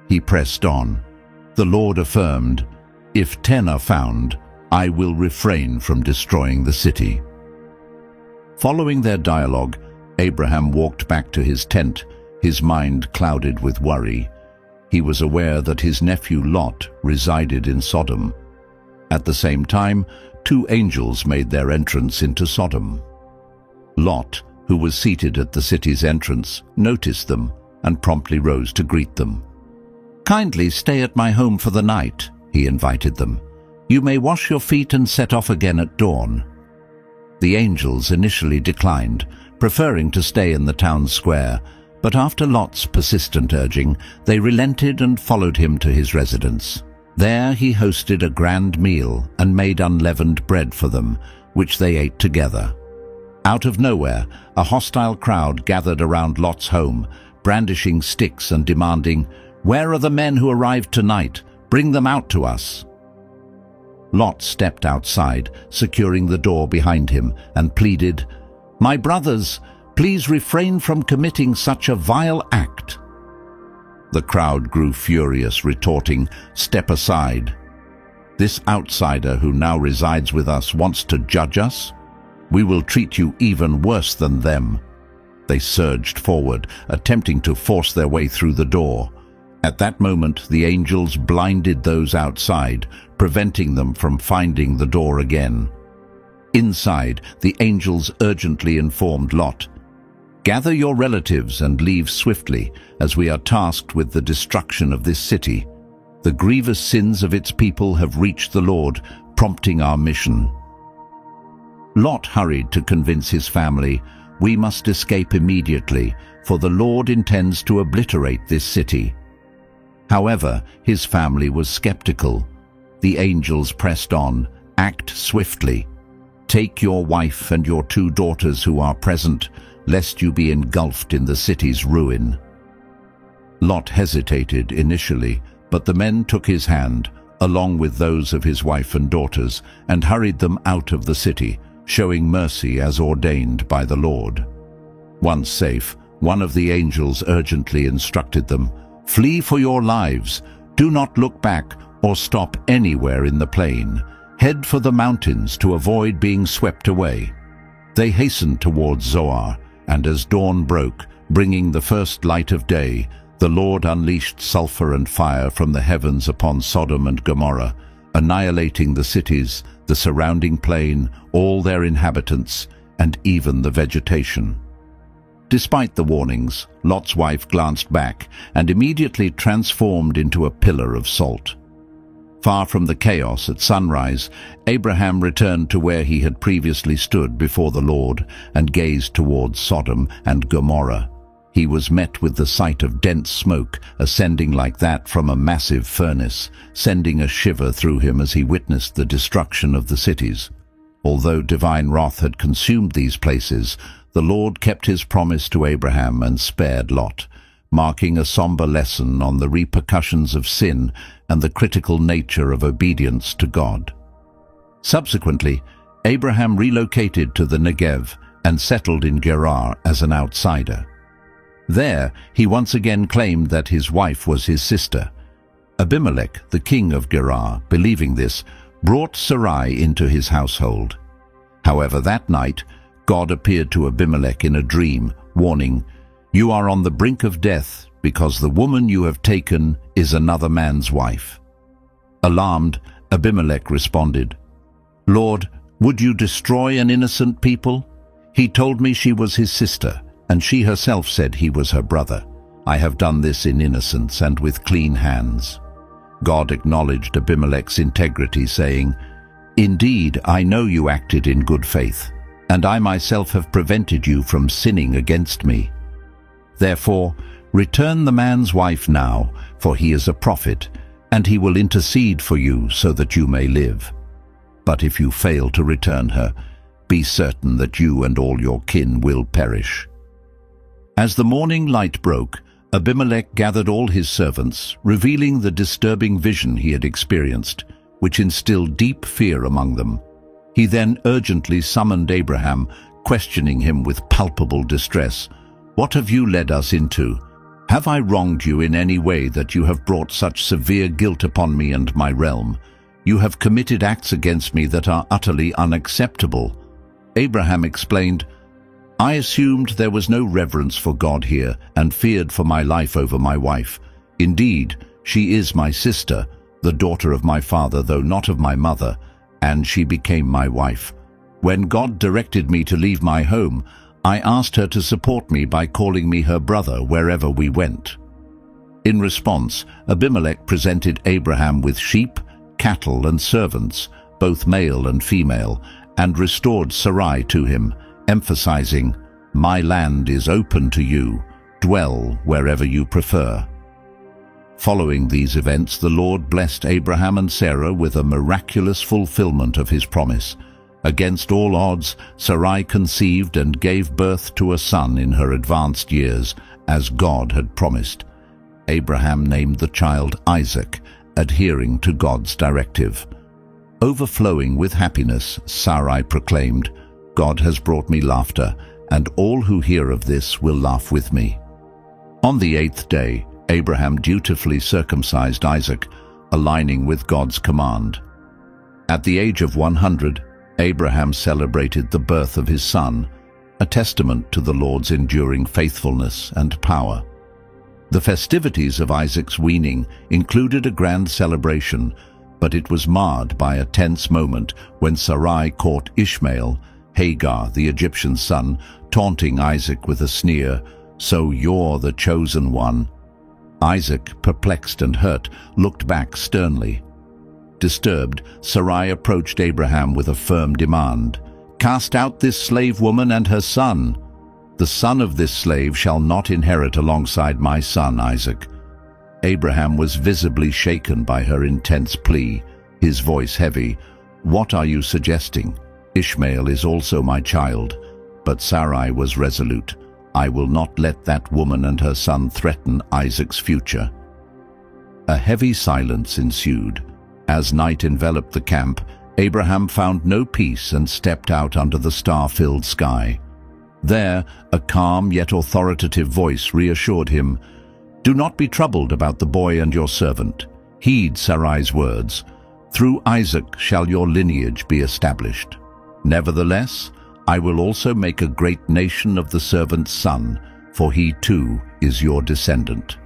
He pressed on. The Lord affirmed, "If 10 are found, I will refrain from destroying the city." Following their dialogue, Abraham walked back to his tent, his mind clouded with worry. He was aware that his nephew Lot resided in Sodom. At the same time, 2 angels made their entrance into Sodom. Lot, who was seated at the city's entrance, noticed them and promptly rose to greet them. "Kindly stay at my home for the night," he invited them. You may wash your feet and set off again at dawn." The angels initially declined, preferring to stay in the town square, but after Lot's persistent urging, they relented and followed him to his residence. There he hosted a grand meal and made unleavened bread for them, which they ate together. Out of nowhere, a hostile crowd gathered around Lot's home, brandishing sticks and demanding, "Where are the men who arrived tonight? Bring them out to us." Lot stepped outside, securing the door behind him, and pleaded, "My brothers, please refrain from committing such a vile act." The crowd grew furious, retorting, "Step aside. This outsider who now resides with us wants to judge us? We will treat you even worse than them." They surged forward, attempting to force their way through the door. At that moment, the angels blinded those outside, preventing them from finding the door again. Inside, the angels urgently informed Lot, "Gather your relatives and leave swiftly, as we are tasked with the destruction of this city. The grievous sins of its people have reached the Lord, prompting our mission." Lot hurried to convince his family, "We must escape immediately, for the Lord intends to obliterate this city." However, his family was skeptical. The angels pressed on, "Act swiftly. Take your wife and your 2 daughters who are present, lest you be engulfed in the city's ruin." Lot hesitated initially, but the men took his hand, along with those of his wife and daughters, and hurried them out of the city, showing mercy as ordained by the Lord. Once safe, one of the angels urgently instructed them, "Flee for your lives. Do not look back or stop anywhere in the plain. Head for the mountains to avoid being swept away." They hastened towards Zoar, and as dawn broke, bringing the first light of day, the Lord unleashed sulfur and fire from the heavens upon Sodom and Gomorrah, annihilating the cities, the surrounding plain, all their inhabitants, and even the vegetation. Despite the warnings, Lot's wife glanced back and immediately transformed into a pillar of salt. Far from the chaos at sunrise, Abraham returned to where he had previously stood before the Lord and gazed towards Sodom and Gomorrah. He was met with the sight of dense smoke ascending like that from a massive furnace, sending a shiver through him as he witnessed the destruction of the cities. Although divine wrath had consumed these places, the Lord kept his promise to Abraham and spared Lot, marking a somber lesson on the repercussions of sin and the critical nature of obedience to God. Subsequently, Abraham relocated to the Negev and settled in Gerar as an outsider. There, he once again claimed that his wife was his sister. Abimelech, the king of Gerar, believing this, brought Sarai into his household. However, that night, God appeared to Abimelech in a dream, warning, "You are on the brink of death, because the woman you have taken is another man's wife." Alarmed, Abimelech responded, "Lord, would you destroy an innocent people? He told me she was his sister, and she herself said he was her brother. I have done this in innocence and with clean hands." God acknowledged Abimelech's integrity, saying, "Indeed, I know you acted in good faith, and I myself have prevented you from sinning against me. Therefore, return the man's wife now, for he is a prophet, and he will intercede for you so that you may live. But if you fail to return her, be certain that you and all your kin will perish." As the morning light broke, Abimelech gathered all his servants, revealing the disturbing vision he had experienced, which instilled deep fear among them. He then urgently summoned Abraham, questioning him with palpable distress. "What have you led us into? Have I wronged you in any way that you have brought such severe guilt upon me and my realm? You have committed acts against me that are utterly unacceptable." Abraham explained, "I assumed there was no reverence for God here and feared for my life over my wife. Indeed, she is my sister, the daughter of my father, though not of my mother, and she became my wife. When God directed me to leave my home, I asked her to support me by calling me her brother wherever we went." In response, Abimelech presented Abraham with sheep, cattle and servants, both male and female, and restored Sarai to him, emphasizing, "My land is open to you. Dwell wherever you prefer." Following these events, the Lord blessed Abraham and Sarah with a miraculous fulfillment of his promise. Against all odds, Sarai conceived and gave birth to a son in her advanced years, as God had promised. Abraham named the child Isaac, adhering to God's directive. Overflowing with happiness, Sarai proclaimed, "God has brought me laughter, and all who hear of this will laugh with me." On the 8th day, Abraham dutifully circumcised Isaac, aligning with God's command. At the age of 100, Abraham celebrated the birth of his son, a testament to the Lord's enduring faithfulness and power. The festivities of Isaac's weaning included a grand celebration, but it was marred by a tense moment when Sarai caught Ishmael, Hagar, the Egyptian son, taunting Isaac with a sneer, "So you're the chosen one." Isaac, perplexed and hurt, looked back sternly. Disturbed, Sarai approached Abraham with a firm demand. "Cast out this slave woman and her son. The son of this slave shall not inherit alongside my son Isaac." Abraham was visibly shaken by her intense plea, his voice heavy. "What are you suggesting? Ishmael is also my child." But Sarai was resolute. "I will not let that woman and her son threaten Isaac's future." A heavy silence ensued. As night enveloped the camp, Abraham found no peace and stepped out under the star-filled sky. There, a calm yet authoritative voice reassured him, "Do not be troubled about the boy and your servant. Heed Sarai's words. Through Isaac shall your lineage be established. Nevertheless, I will also make a great nation of the servant's son, for he too is your descendant."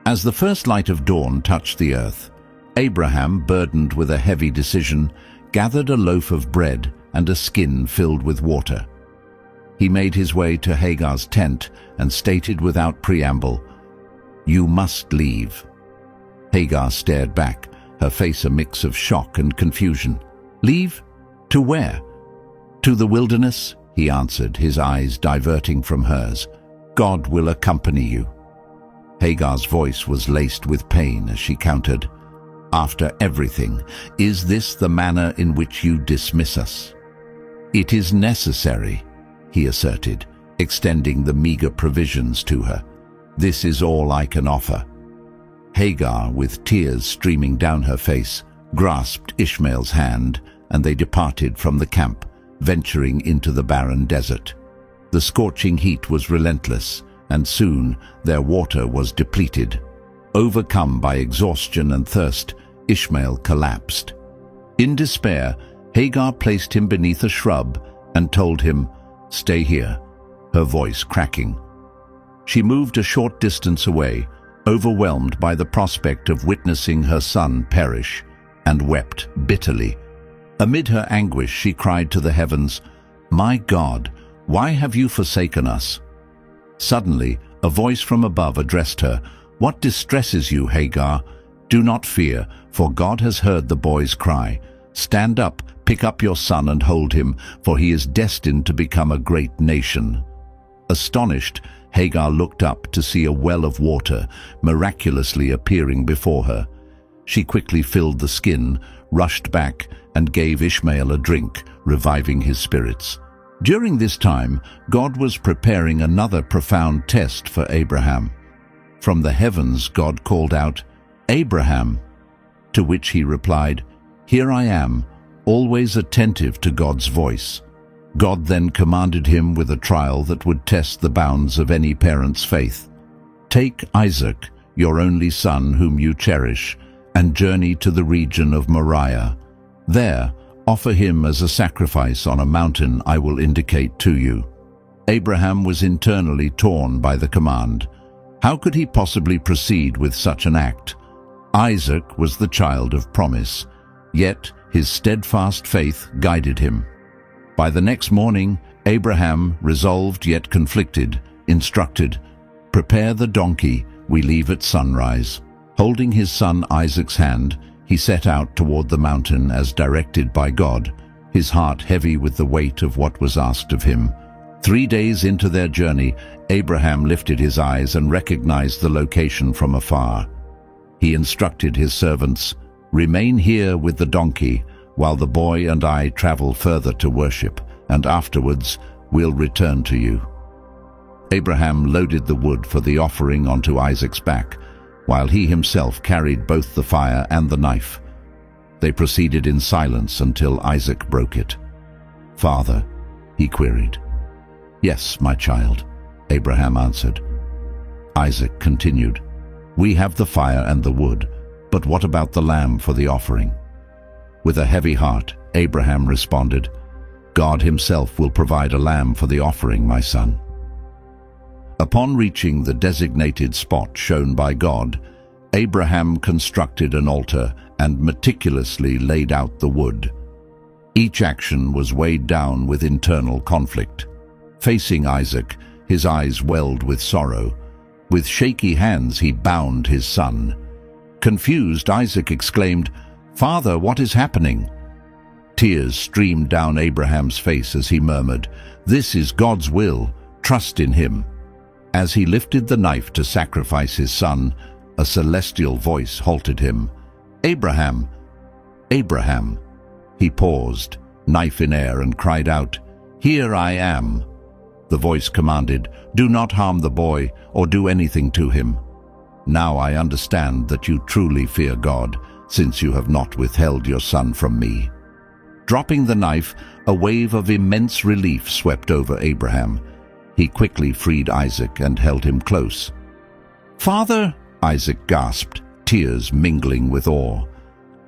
As the first light of dawn touched the earth, Abraham, burdened with a heavy decision, gathered a loaf of bread and a skin filled with water. He made his way to Hagar's tent and stated without preamble, "You must leave." Hagar stared back, her face a mix of shock and confusion. "Leave? To where?" "To the wilderness," he answered, his eyes diverting from hers. "God will accompany you." Hagar's voice was laced with pain as she countered, "After everything, is this the manner in which you dismiss us?" "It is necessary," he asserted, extending the meager provisions to her. "This is all I can offer." Hagar, with tears streaming down her face, grasped Ishmael's hand, and they departed from the camp, venturing into the barren desert. The scorching heat was relentless, and soon their water was depleted. Overcome by exhaustion and thirst, Ishmael collapsed. In despair, Hagar placed him beneath a shrub and told him, "Stay here," her voice cracking. She moved a short distance away, overwhelmed by the prospect of witnessing her son perish, and wept bitterly. Amid her anguish, she cried to the heavens, "My God, why have you forsaken us?" Suddenly, a voice from above addressed her, "What distresses you, Hagar? Do not fear, for God has heard the boy's cry. Stand up, pick up your son and hold him, for he is destined to become a great nation." Astonished, Hagar looked up to see a well of water miraculously appearing before her. She quickly filled the skin, rushed back, and gave Ishmael a drink, reviving his spirits. During this time, God was preparing another profound test for Abraham. From the heavens, God called out, "Abraham," to which he replied, "Here I am," always attentive to God's voice. God then commanded him with a trial that would test the bounds of any parent's faith. "Take Isaac, your only son whom you cherish, and journey to the region of Moriah. There, offer him as a sacrifice on a mountain I will indicate to you." Abraham was internally torn by the command. How could he possibly proceed with such an act? Isaac was the child of promise, yet his steadfast faith guided him. By the next morning, Abraham, resolved yet conflicted, instructed, "Prepare the donkey, we leave at sunrise." Holding his son Isaac's hand, He set out toward the mountain as directed by God, his heart heavy with the weight of what was asked of him. 3 days into their journey, Abraham lifted his eyes and recognized the location from afar. He instructed his servants, "Remain here with the donkey, while the boy and I travel further to worship, and afterwards we'll return to you." Abraham loaded the wood for the offering onto Isaac's back, while he himself carried both the fire and the knife. They proceeded in silence until Isaac broke it. "Father," he queried. "Yes, my child," Abraham answered. Isaac continued, "We have the fire and the wood, but what about the lamb for the offering?" With a heavy heart, Abraham responded, "God himself will provide a lamb for the offering, my son." Upon reaching the designated spot shown by God, Abraham constructed an altar and meticulously laid out the wood. Each action was weighed down with internal conflict. Facing Isaac, his eyes welled with sorrow. With shaky hands he bound his son. Confused, Isaac exclaimed, "Father, what is happening?" Tears streamed down Abraham's face as he murmured, "This is God's will. Trust in him." As he lifted the knife to sacrifice his son, a celestial voice halted him. "Abraham! Abraham!" He paused, knife in air, and cried out, "Here I am." The voice commanded, "Do not harm the boy or do anything to him. Now I understand that you truly fear God, since you have not withheld your son from me." Dropping the knife, a wave of immense relief swept over Abraham. He quickly freed Isaac and held him close. "Father," Isaac gasped, tears mingling with awe.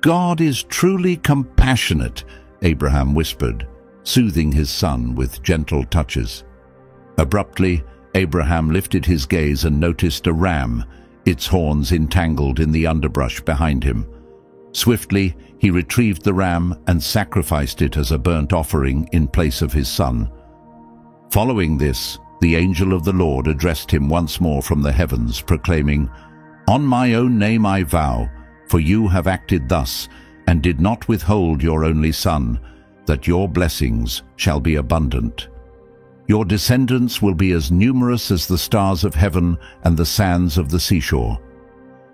"God is truly compassionate," Abraham whispered, soothing his son with gentle touches. Abruptly, Abraham lifted his gaze and noticed a ram, its horns entangled in the underbrush behind him. Swiftly, he retrieved the ram and sacrificed it as a burnt offering in place of his son. Following this, the angel of the Lord addressed him once more from the heavens, proclaiming, "On my own name I vow, for you have acted thus, and did not withhold your only son, that your blessings shall be abundant. Your descendants will be as numerous as the stars of heaven and the sands of the seashore.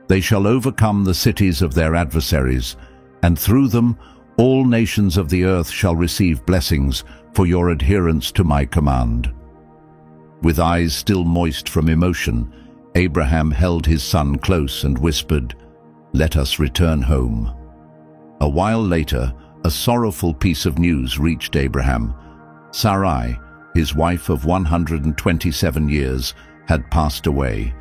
They shall overcome the cities of their adversaries, and through them all nations of the earth shall receive blessings for your adherence to my command." With eyes still moist from emotion, Abraham held his son close and whispered, "Let us return home." A while later, a sorrowful piece of news reached Abraham. Sarai, his wife of 127 years, had passed away.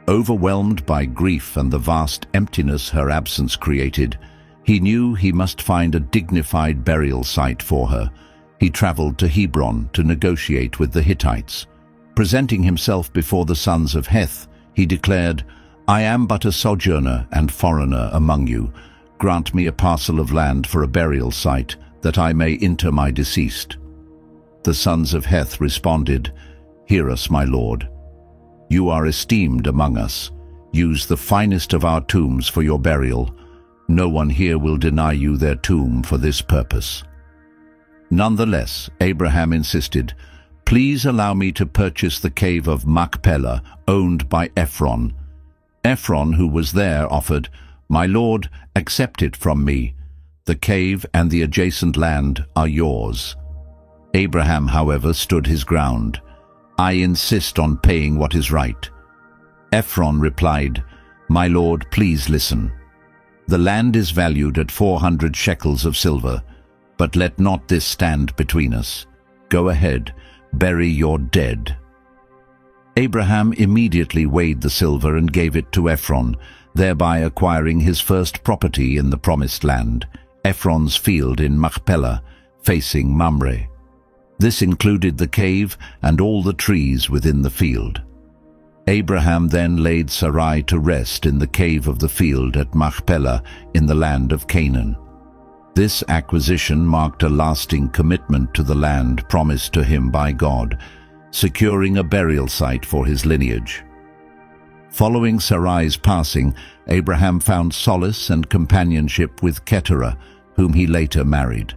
Overwhelmed by grief and the vast emptiness her absence created, he knew he must find a dignified burial site for her. He traveled to Hebron to negotiate with the Hittites. Presenting himself before the sons of Heth, he declared, "I am but a sojourner and foreigner among you. Grant me a parcel of land for a burial site, that I may inter my deceased." The sons of Heth responded, "Hear us, my lord. You are esteemed among us. Use the finest of our tombs for your burial. No one here will deny you their tomb for this purpose." Nonetheless, Abraham insisted, "Please allow me to purchase the cave of Machpelah, owned by Ephron." Ephron, who was there, offered, "My lord, accept it from me. The cave and the adjacent land are yours." Abraham, however, stood his ground. "I insist on paying what is right." Ephron replied, "My lord, please listen. The land is valued at 400 shekels of silver, but let not this stand between us. Go ahead, bury your dead." Abraham immediately weighed the silver and gave it to Ephron, thereby acquiring his first property in the Promised Land, Ephron's field in Machpelah, facing Mamre. This included the cave and all the trees within the field. Abraham then laid Sarai to rest in the cave of the field at Machpelah in the land of Canaan. This acquisition marked a lasting commitment to the land promised to him by God, securing a burial site for his lineage. Following Sarai's passing, Abraham found solace and companionship with Keturah, whom he later married.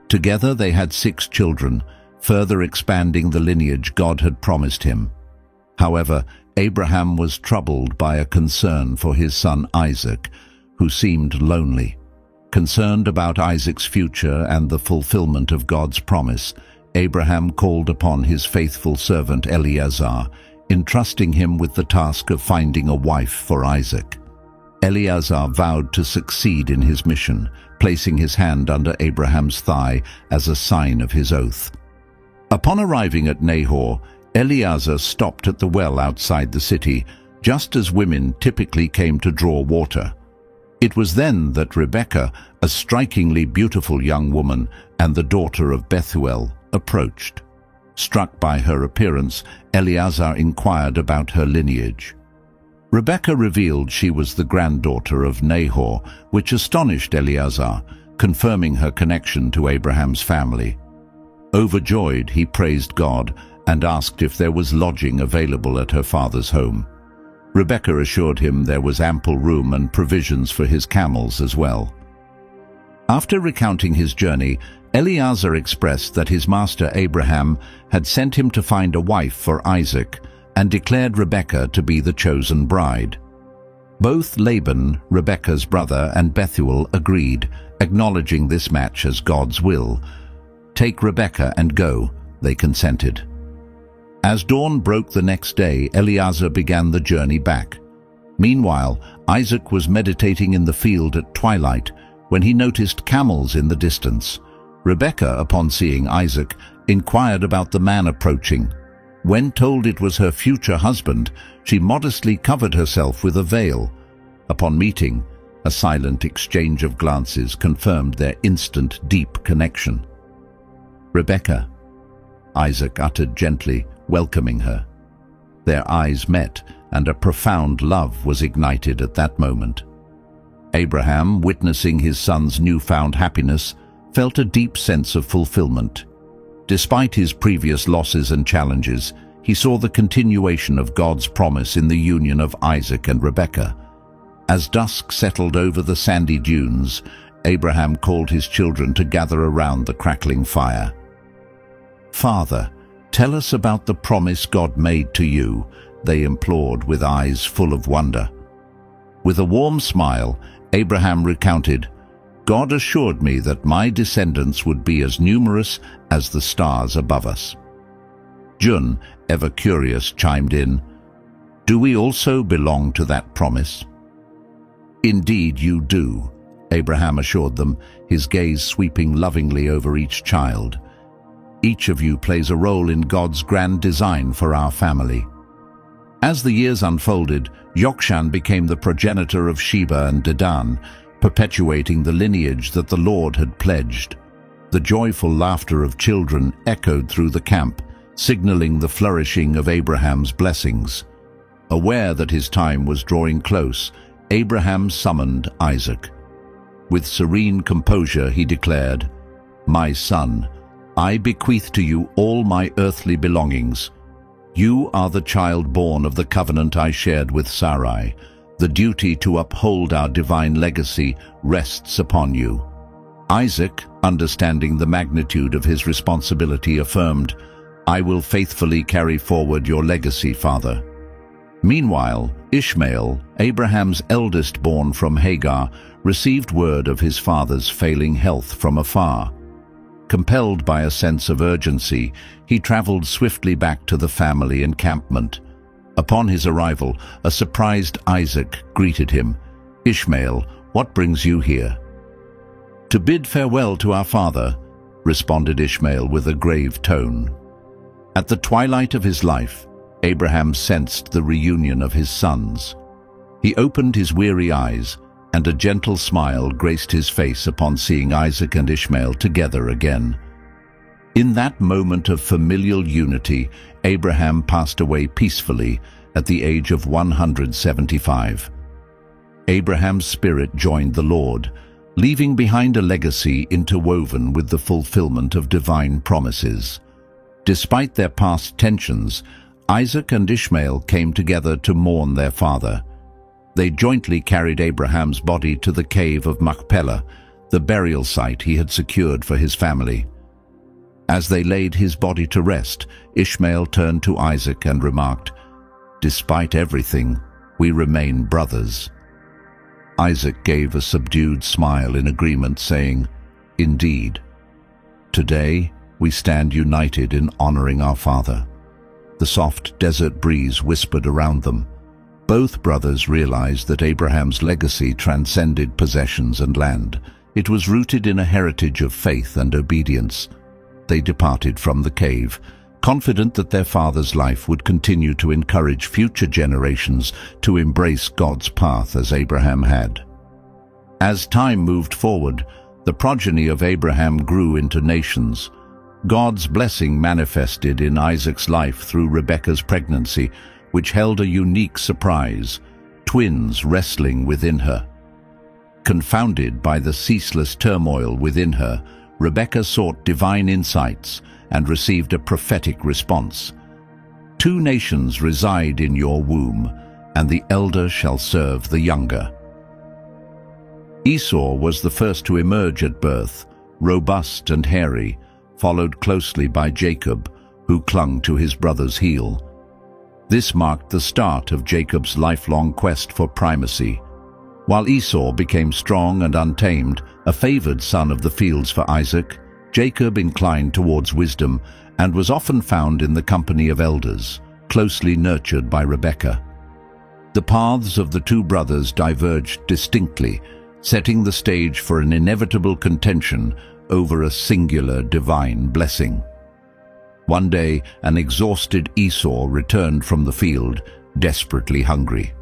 Together they had 6 children, further expanding the lineage God had promised him. However, Abraham was troubled by a concern for his son Isaac, who seemed lonely. Concerned about Isaac's future and the fulfillment of God's promise, Abraham called upon his faithful servant Eliezer, entrusting him with the task of finding a wife for Isaac. Eliezer vowed to succeed in his mission, placing his hand under Abraham's thigh as a sign of his oath. Upon arriving at Nahor, Eliezer stopped at the well outside the city, just as women typically came to draw water. It was then that Rebekah, a strikingly beautiful young woman and the daughter of Bethuel, approached. Struck by her appearance, Eliezer inquired about her lineage. Rebekah revealed she was the granddaughter of Nahor, which astonished Eliezer, confirming her connection to Abraham's family. Overjoyed, he praised God and asked if there was lodging available at her father's home. Rebekah assured him there was ample room and provisions for his camels as well. After recounting his journey, Eliezer expressed that his master Abraham had sent him to find a wife for Isaac and declared Rebekah to be the chosen bride. Both Laban, Rebekah's brother, and Bethuel agreed, acknowledging this match as God's will. "Take Rebekah and go," they consented. As dawn broke the next day, Eliezer began the journey back. Meanwhile, Isaac was meditating in the field at twilight when he noticed camels in the distance. Rebekah, upon seeing Isaac, inquired about the man approaching. When told it was her future husband, she modestly covered herself with a veil. Upon meeting, a silent exchange of glances confirmed their instant, deep connection. "Rebekah," Isaac uttered gently, welcoming her. Their eyes met, and a profound love was ignited at that moment. Abraham, witnessing his son's newfound happiness, felt a deep sense of fulfillment. Despite his previous losses and challenges, he saw the continuation of God's promise in the union of Isaac and Rebekah. As dusk settled over the sandy dunes, Abraham called his children to gather around the crackling fire. "Father, tell us about the promise God made to you," they implored with eyes full of wonder. With a warm smile, Abraham recounted, "God assured me that my descendants would be as numerous as the stars above us." Jun, ever curious, chimed in, "Do we also belong to that promise?" "Indeed you do," Abraham assured them, his gaze sweeping lovingly over each child. "Each of you plays a role in God's grand design for our family." As the years unfolded, Yokshan became the progenitor of Sheba and Dedan, perpetuating the lineage that the Lord had pledged. The joyful laughter of children echoed through the camp, signaling the flourishing of Abraham's blessings. Aware that his time was drawing close, Abraham summoned Isaac. With serene composure he declared, "My son, I bequeath to you all my earthly belongings. You are the child born of the covenant I shared with Sarai. The duty to uphold our divine legacy rests upon you." Isaac, understanding the magnitude of his responsibility, affirmed, "I will faithfully carry forward your legacy, father." Meanwhile, Ishmael, Abraham's eldest born from Hagar, received word of his father's failing health from afar. Compelled by a sense of urgency, he traveled swiftly back to the family encampment. Upon his arrival, a surprised Isaac greeted him. "Ishmael, what brings you here?" "To bid farewell to our father," responded Ishmael with a grave tone. At the twilight of his life, Abraham sensed the reunion of his sons. He opened his weary eyes, and a gentle smile graced his face upon seeing Isaac and Ishmael together again. In that moment of familial unity, Abraham passed away peacefully at the age of 175. Abraham's spirit joined the Lord, leaving behind a legacy interwoven with the fulfillment of divine promises. Despite their past tensions, Isaac and Ishmael came together to mourn their father. They jointly carried Abraham's body to the cave of Machpelah, the burial site he had secured for his family. As they laid his body to rest, Ishmael turned to Isaac and remarked, "Despite everything, we remain brothers." Isaac gave a subdued smile in agreement, saying, "Indeed, today we stand united in honoring our father." The soft desert breeze whispered around them. Both brothers realized that Abraham's legacy transcended possessions and land. It was rooted in a heritage of faith and obedience. They departed from the cave, confident that their father's life would continue to encourage future generations to embrace God's path as Abraham had. As time moved forward, the progeny of Abraham grew into nations. God's blessing manifested in Isaac's life through Rebekah's pregnancy, which held a unique surprise, twins wrestling within her. Confounded by the ceaseless turmoil within her, Rebekah sought divine insights and received a prophetic response. "Two nations reside in your womb, and the elder shall serve the younger." Esau was the first to emerge at birth, robust and hairy, followed closely by Jacob, who clung to his brother's heel. This marked the start of Jacob's lifelong quest for primacy. While Esau became strong and untamed, a favored son of the fields for Isaac, Jacob inclined towards wisdom and was often found in the company of elders, closely nurtured by Rebekah. The paths of the two brothers diverged distinctly, setting the stage for an inevitable contention over a singular divine blessing. One day, an exhausted Esau returned from the field, desperately hungry.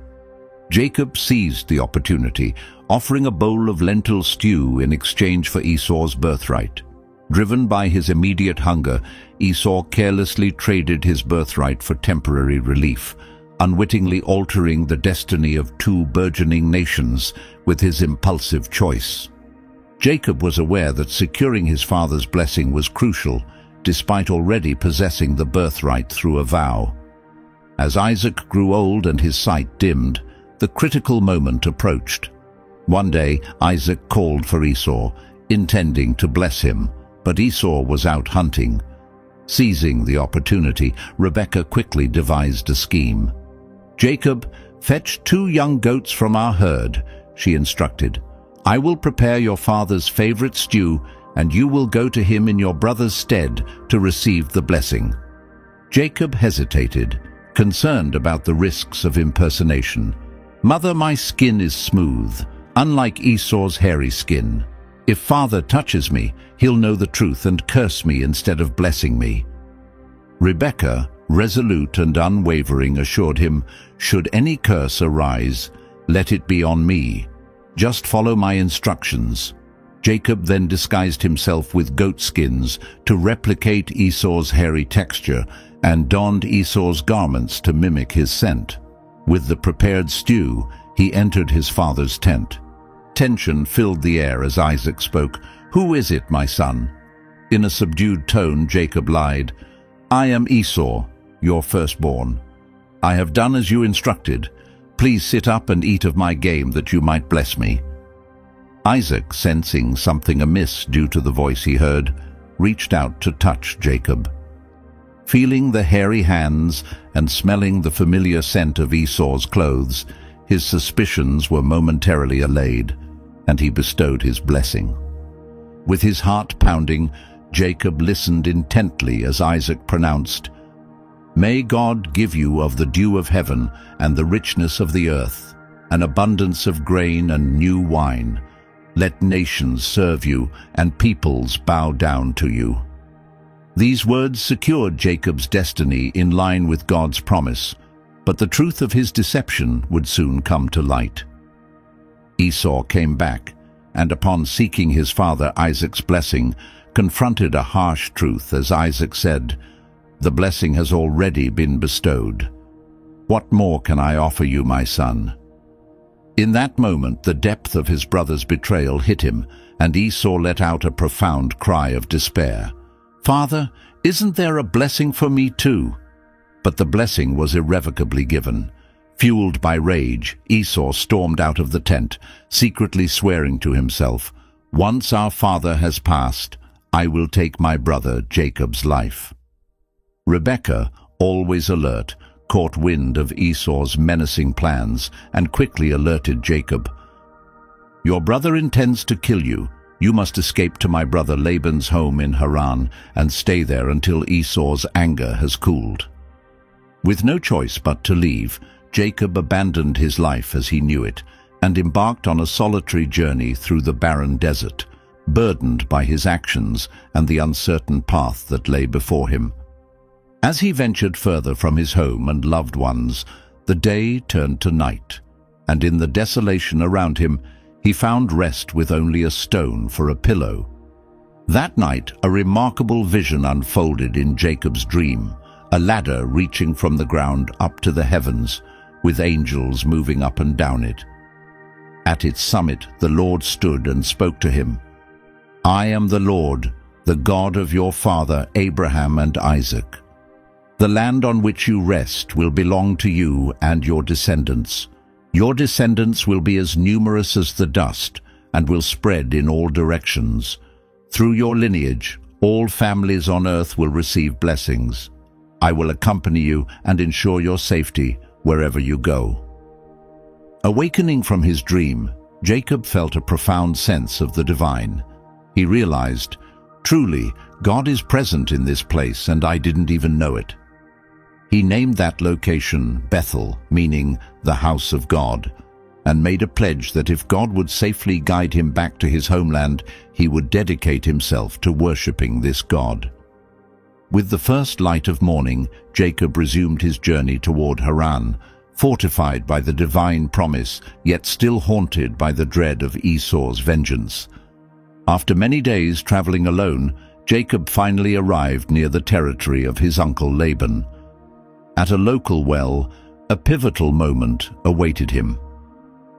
Jacob seized the opportunity, offering a bowl of lentil stew in exchange for Esau's birthright. Driven by his immediate hunger, Esau carelessly traded his birthright for temporary relief, unwittingly altering the destiny of two burgeoning nations with his impulsive choice. Jacob was aware that securing his father's blessing was crucial, despite already possessing the birthright through a vow. As Isaac grew old and his sight dimmed, the critical moment approached. One day, Isaac called for Esau, intending to bless him, but Esau was out hunting. Seizing the opportunity, Rebekah quickly devised a scheme. "Jacob, fetch 2 young goats from our herd," she instructed. "I will prepare your father's favorite stew, and you will go to him in your brother's stead to receive the blessing." Jacob hesitated, concerned about the risks of impersonation. "Mother, my skin is smooth, unlike Esau's hairy skin. If father touches me, he'll know the truth and curse me instead of blessing me." Rebekah, resolute and unwavering, assured him, "Should any curse arise, let it be on me. Just follow my instructions." Jacob then disguised himself with goat skins to replicate Esau's hairy texture and donned Esau's garments to mimic his scent. With the prepared stew, he entered his father's tent. Tension filled the air as Isaac spoke. "Who is it, my son?" In a subdued tone, Jacob lied. "I am Esau, your firstborn. I have done as you instructed. Please sit up and eat of my game that you might bless me." Isaac, sensing something amiss due to the voice he heard, reached out to touch Jacob. Feeling the hairy hands and smelling the familiar scent of Esau's clothes, his suspicions were momentarily allayed, and he bestowed his blessing. With his heart pounding, Jacob listened intently as Isaac pronounced, "May God give you of the dew of heaven and the richness of the earth, an abundance of grain and new wine. Let nations serve you and peoples bow down to you." These words secured Jacob's destiny in line with God's promise, but the truth of his deception would soon come to light. Esau came back, and upon seeking his father Isaac's blessing, confronted a harsh truth as Isaac said, "The blessing has already been bestowed. What more can I offer you, my son?" In that moment, the depth of his brother's betrayal hit him, and Esau let out a profound cry of despair. "Father, isn't there a blessing for me too?" but the blessing was irrevocably given. Fueled by rage, Esau stormed out of the tent, secretly swearing to himself, "Once our father has passed, I will take my brother Jacob's life." Rebekah, always alert, caught wind of Esau's menacing plans and quickly alerted Jacob. "Your brother intends to kill you. You must escape to my brother Laban's home in Haran and stay there until Esau's anger has cooled." With no choice but to leave, Jacob abandoned his life as he knew it and embarked on a solitary journey through the barren desert, burdened by his actions and the uncertain path that lay before him. As he ventured further from his home and loved ones, the day turned to night, and in the desolation around him, he found rest with only a stone for a pillow. That night, a remarkable vision unfolded in Jacob's dream, a ladder reaching from the ground up to the heavens, with angels moving up and down it. At its summit, the Lord stood and spoke to him. "I am the Lord, the God of your father Abraham and Isaac. The land on which you rest will belong to you and your descendants. Your descendants will be as numerous as the dust and will spread in all directions. Through your lineage, all families on earth will receive blessings. I will accompany you and ensure your safety wherever you go." Awakening from his dream, Jacob felt a profound sense of the divine. He realized, "Truly, God is present in this place and I didn't even know it." He named that location Bethel, meaning the house of God, and made a pledge that if God would safely guide him back to his homeland, he would dedicate himself to worshipping this God. With the first light of morning, Jacob resumed his journey toward Haran, fortified by the divine promise, yet still haunted by the dread of Esau's vengeance. After many days traveling alone, Jacob finally arrived near the territory of his uncle Laban. At a local well, a pivotal moment awaited him.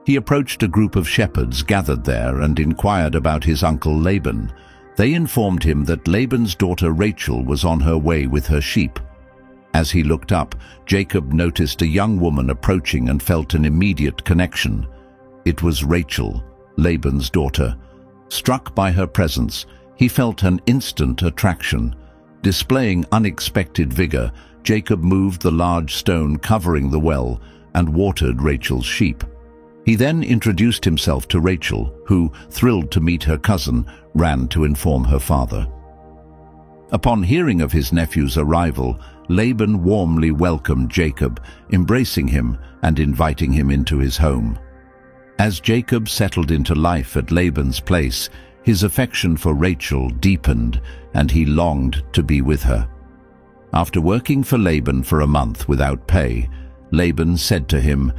He approached a group of shepherds gathered there and inquired about his uncle Laban. They informed him that Laban's daughter Rachel was on her way with her sheep. As he looked up, Jacob noticed a young woman approaching and felt an immediate connection. It was Rachel, Laban's daughter. Struck by her presence, he felt an instant attraction. Displaying unexpected vigor, Jacob moved the large stone covering the well and watered Rachel's sheep. He then introduced himself to Rachel, who, thrilled to meet her cousin, ran to inform her father. Upon hearing of his nephew's arrival, Laban warmly welcomed Jacob, embracing him and inviting him into his home. As Jacob settled into life at Laban's place, his affection for Rachel deepened and he longed to be with her. After working for Laban for a month without pay, Laban said to him,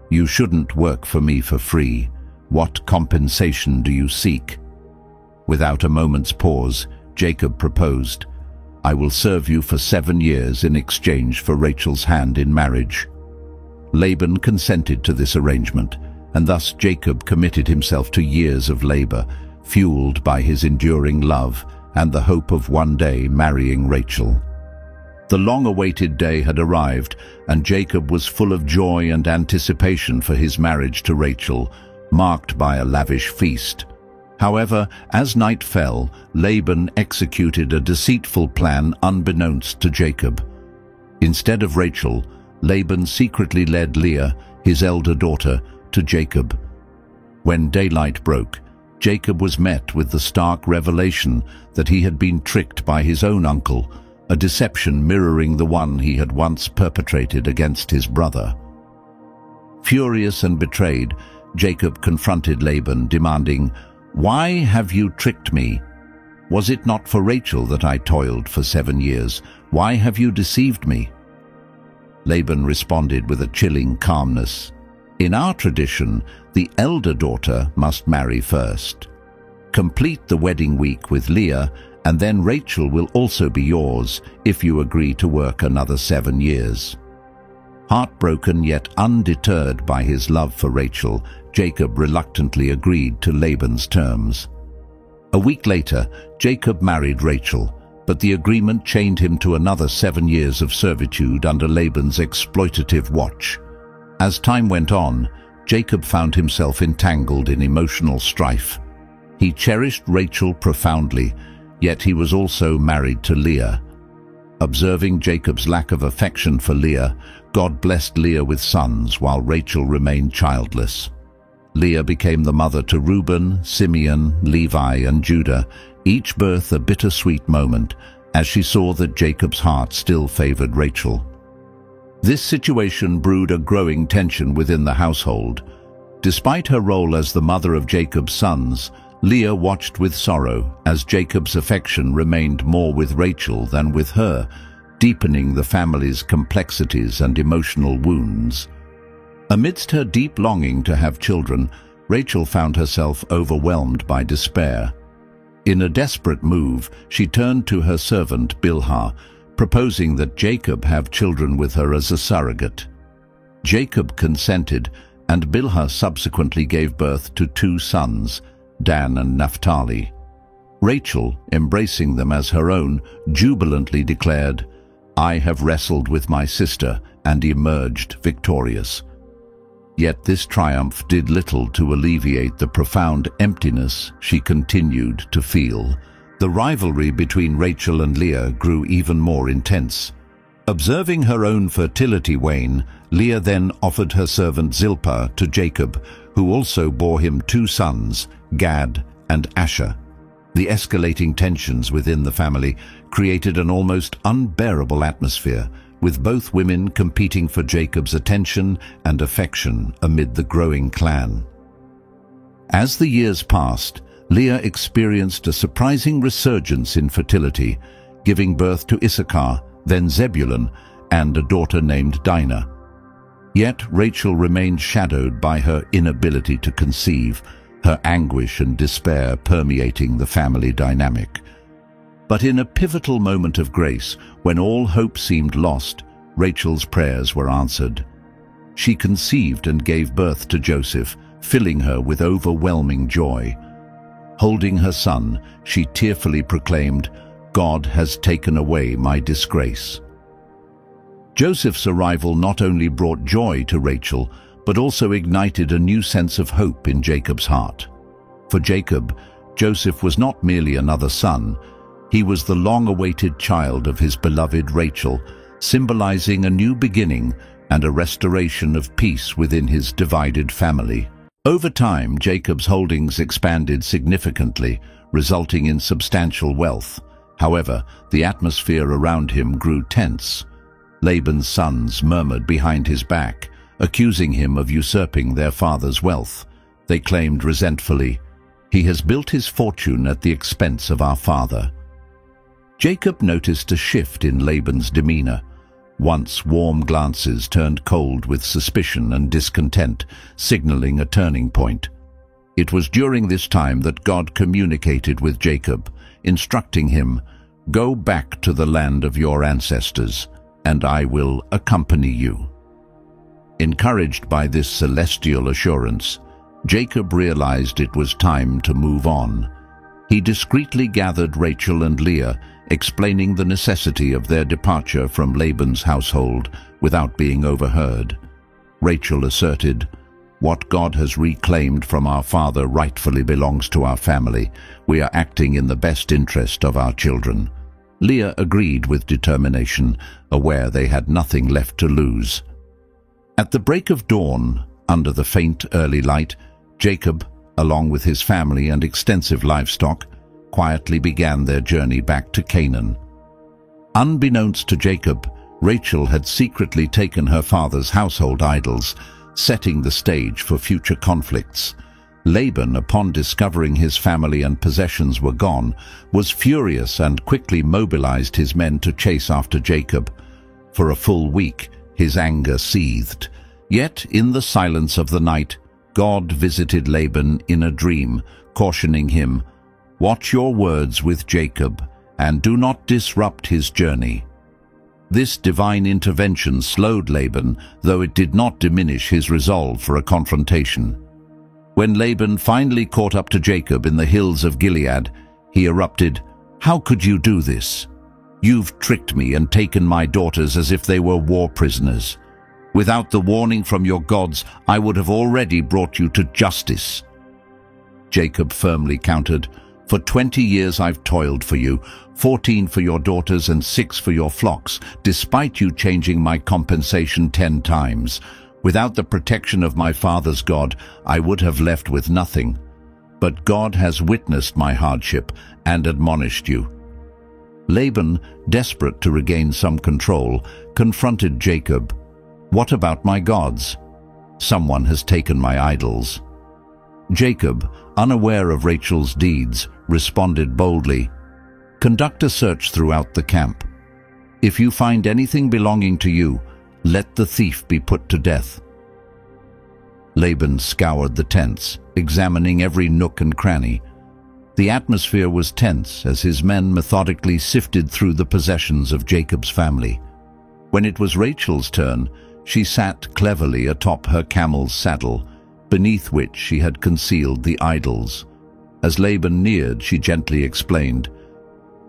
"You shouldn't work for me for free. What compensation do you seek?" Without a moment's pause, Jacob proposed, "I will serve you for 7 years in exchange for Rachel's hand in marriage." Laban consented to this arrangement, and thus Jacob committed himself to years of labor, fueled by his enduring love and the hope of one day marrying Rachel. The long-awaited day had arrived, and Jacob was full of joy and anticipation for his marriage to Rachel, marked by a lavish feast. However, as night fell, Laban executed a deceitful plan unbeknownst to Jacob. Instead of Rachel, Laban secretly led Leah, his elder daughter, to Jacob. When daylight broke, Jacob was met with the stark revelation that he had been tricked by his own uncle, a deception mirroring the one he had once perpetrated against his brother. Furious and betrayed, Jacob confronted Laban, demanding, "Why have you tricked me? Was it not for Rachel that I toiled for 7 years? Why have you deceived me?" Laban responded with a chilling calmness. "In our tradition, the elder daughter must marry first. Complete the wedding week with Leah, and then Rachel will also be yours if you agree to work another 7 years. Heartbroken yet undeterred by his love for Rachel, Jacob reluctantly agreed to Laban's terms. A week later, Jacob married Rachel, but the agreement chained him to another 7 years of servitude under Laban's exploitative watch. As time went on, Jacob found himself entangled in emotional strife. He cherished Rachel profoundly, yet he was also married to Leah. Observing Jacob's lack of affection for Leah, God blessed Leah with sons while Rachel remained childless. Leah became the mother to Reuben, Simeon, Levi, and Judah, each birth a bittersweet moment, as she saw that Jacob's heart still favored Rachel. This situation brewed a growing tension within the household. Despite her role as the mother of Jacob's sons, Leah watched with sorrow as Jacob's affection remained more with Rachel than with her, deepening the family's complexities and emotional wounds. Amidst her deep longing to have children, Rachel found herself overwhelmed by despair. In a desperate move, she turned to her servant Bilhah, proposing that Jacob have children with her as a surrogate. Jacob consented, and Bilhah subsequently gave birth to 2 sons, Dan and Naphtali. Rachel, embracing them as her own, jubilantly declared, "I have wrestled with my sister and emerged victorious." Yet this triumph did little to alleviate the profound emptiness she continued to feel. The rivalry between Rachel and Leah grew even more intense. Observing her own fertility wane, Leah then offered her servant Zilpah to Jacob, who also bore him 2 sons, Gad and Asher. The escalating tensions within the family created an almost unbearable atmosphere, with both women competing for Jacob's attention and affection amid the growing clan. As the years passed, Leah experienced a surprising resurgence in fertility, giving birth to Issachar, then Zebulun, and a daughter named Dinah. Yet Rachel remained shadowed by her inability to conceive, her anguish and despair permeating the family dynamic. But in a pivotal moment of grace, when all hope seemed lost, Rachel's prayers were answered. She conceived and gave birth to Joseph, filling her with overwhelming joy. Holding her son, she tearfully proclaimed, "God has taken away my disgrace." Joseph's arrival not only brought joy to Rachel, but also ignited a new sense of hope in Jacob's heart. For Jacob, Joseph was not merely another son. He was the long-awaited child of his beloved Rachel, symbolizing a new beginning and a restoration of peace within his divided family. Over time, Jacob's holdings expanded significantly, resulting in substantial wealth. However, the atmosphere around him grew tense. Laban's sons murmured behind his back, accusing him of usurping their father's wealth. They claimed resentfully, "He has built his fortune at the expense of our father." Jacob noticed a shift in Laban's demeanor. Once warm glances turned cold with suspicion and discontent, signaling a turning point. It was during this time that God communicated with Jacob, instructing him, "Go back to the land of your ancestors, and I will accompany you." Encouraged by this celestial assurance, Jacob realized it was time to move on. He discreetly gathered Rachel and Leah, explaining the necessity of their departure from Laban's household without being overheard. Rachel asserted, "What God has reclaimed from our father rightfully belongs to our family. We are acting in the best interest of our children." Leah agreed with determination, aware they had nothing left to lose. At the break of dawn, under the faint early light, Jacob, along with his family and extensive livestock, quietly began their journey back to Canaan. Unbeknownst to Jacob, Rachel had secretly taken her father's household idols, setting the stage for future conflicts. Laban, upon discovering his family and possessions were gone, was furious and quickly mobilized his men to chase after Jacob. For a full week, his anger seethed. Yet, in the silence of the night, God visited Laban in a dream, cautioning him, "Watch your words with Jacob, and do not disrupt his journey." This divine intervention slowed Laban, though it did not diminish his resolve for a confrontation. When Laban finally caught up to Jacob in the hills of Gilead, he erupted, "How could you do this? You've tricked me and taken my daughters as if they were war prisoners. Without the warning from your gods, I would have already brought you to justice." Jacob firmly countered, "For 20 years I've toiled for you, 14 for your daughters and 6 for your flocks, despite you changing my compensation 10 times. Without the protection of my father's God, I would have left with nothing. But God has witnessed my hardship and admonished you." Laban, desperate to regain some control, confronted Jacob. "What about my gods? Someone has taken my idols." Jacob, unaware of Rachel's deeds, responded boldly, "Conduct a search throughout the camp. If you find anything belonging to you, let the thief be put to death." Laban scoured the tents, examining every nook and cranny. The atmosphere was tense as his men methodically sifted through the possessions of Jacob's family. When it was Rachel's turn, she sat cleverly atop her camel's saddle, beneath which she had concealed the idols. As Laban neared, she gently explained,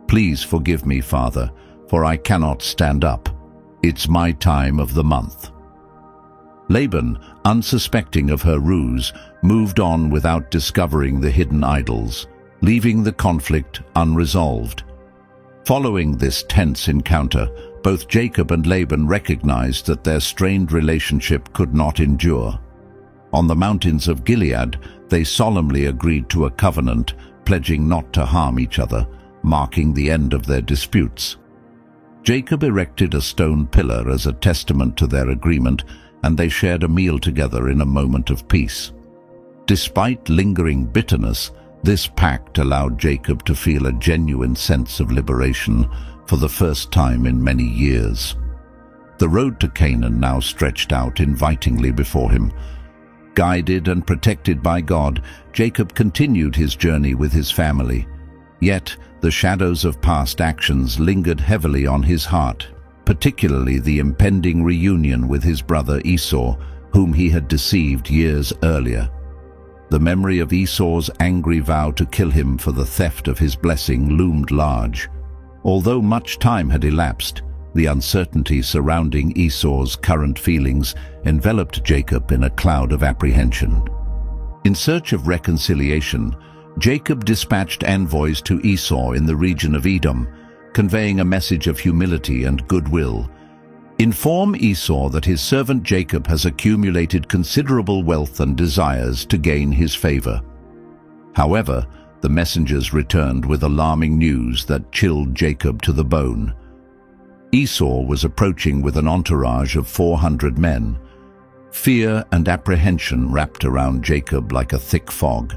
"Please forgive me, father, for I cannot stand up. It's my time of the month." Laban, unsuspecting of her ruse, moved on without discovering the hidden idols, leaving the conflict unresolved. Following this tense encounter, both Jacob and Laban recognized that their strained relationship could not endure. On the mountains of Gilead, they solemnly agreed to a covenant, pledging not to harm each other, marking the end of their disputes. Jacob erected a stone pillar as a testament to their agreement, and they shared a meal together in a moment of peace. Despite lingering bitterness, this pact allowed Jacob to feel a genuine sense of liberation for the first time in many years. The road to Canaan now stretched out invitingly before him. Guided and protected by God, Jacob continued his journey with his family. Yet, the shadows of past actions lingered heavily on his heart, particularly the impending reunion with his brother Esau, whom he had deceived years earlier. The memory of Esau's angry vow to kill him for the theft of his blessing loomed large. Although much time had elapsed, the uncertainty surrounding Esau's current feelings enveloped Jacob in a cloud of apprehension. In search of reconciliation, Jacob dispatched envoys to Esau in the region of Edom, conveying a message of humility and goodwill. "Inform Esau that his servant Jacob has accumulated considerable wealth and desires to gain his favor." However, the messengers returned with alarming news that chilled Jacob to the bone. Esau was approaching with an entourage of 400 men. Fear and apprehension wrapped around Jacob like a thick fog.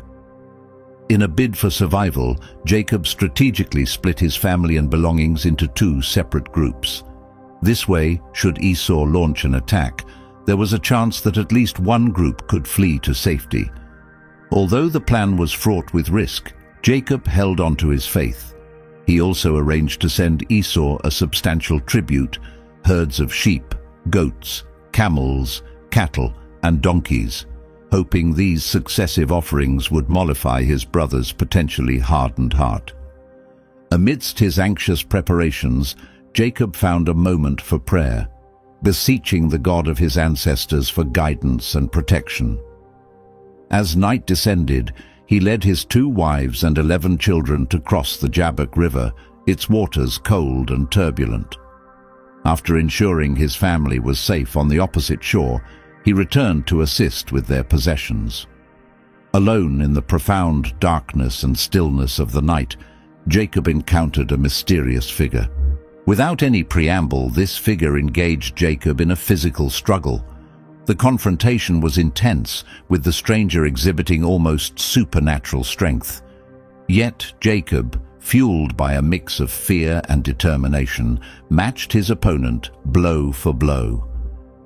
In a bid for survival, Jacob strategically split his family and belongings into 2 separate groups. This way, should Esau launch an attack, there was a chance that at least one group could flee to safety. Although the plan was fraught with risk, Jacob held on to his faith. He also arranged to send Esau a substantial tribute, herds of sheep, goats, camels, cattle, and donkeys, hoping these successive offerings would mollify his brother's potentially hardened heart. Amidst his anxious preparations, Jacob found a moment for prayer, beseeching the God of his ancestors for guidance and protection. As night descended, he led his 2 wives and 11 children to cross the Jabbok River, its waters cold and turbulent. After ensuring his family was safe on the opposite shore, he returned to assist with their possessions. Alone in the profound darkness and stillness of the night, Jacob encountered a mysterious figure. Without any preamble, this figure engaged Jacob in a physical struggle. The confrontation was intense, with the stranger exhibiting almost supernatural strength. Yet Jacob, fueled by a mix of fear and determination, matched his opponent blow for blow.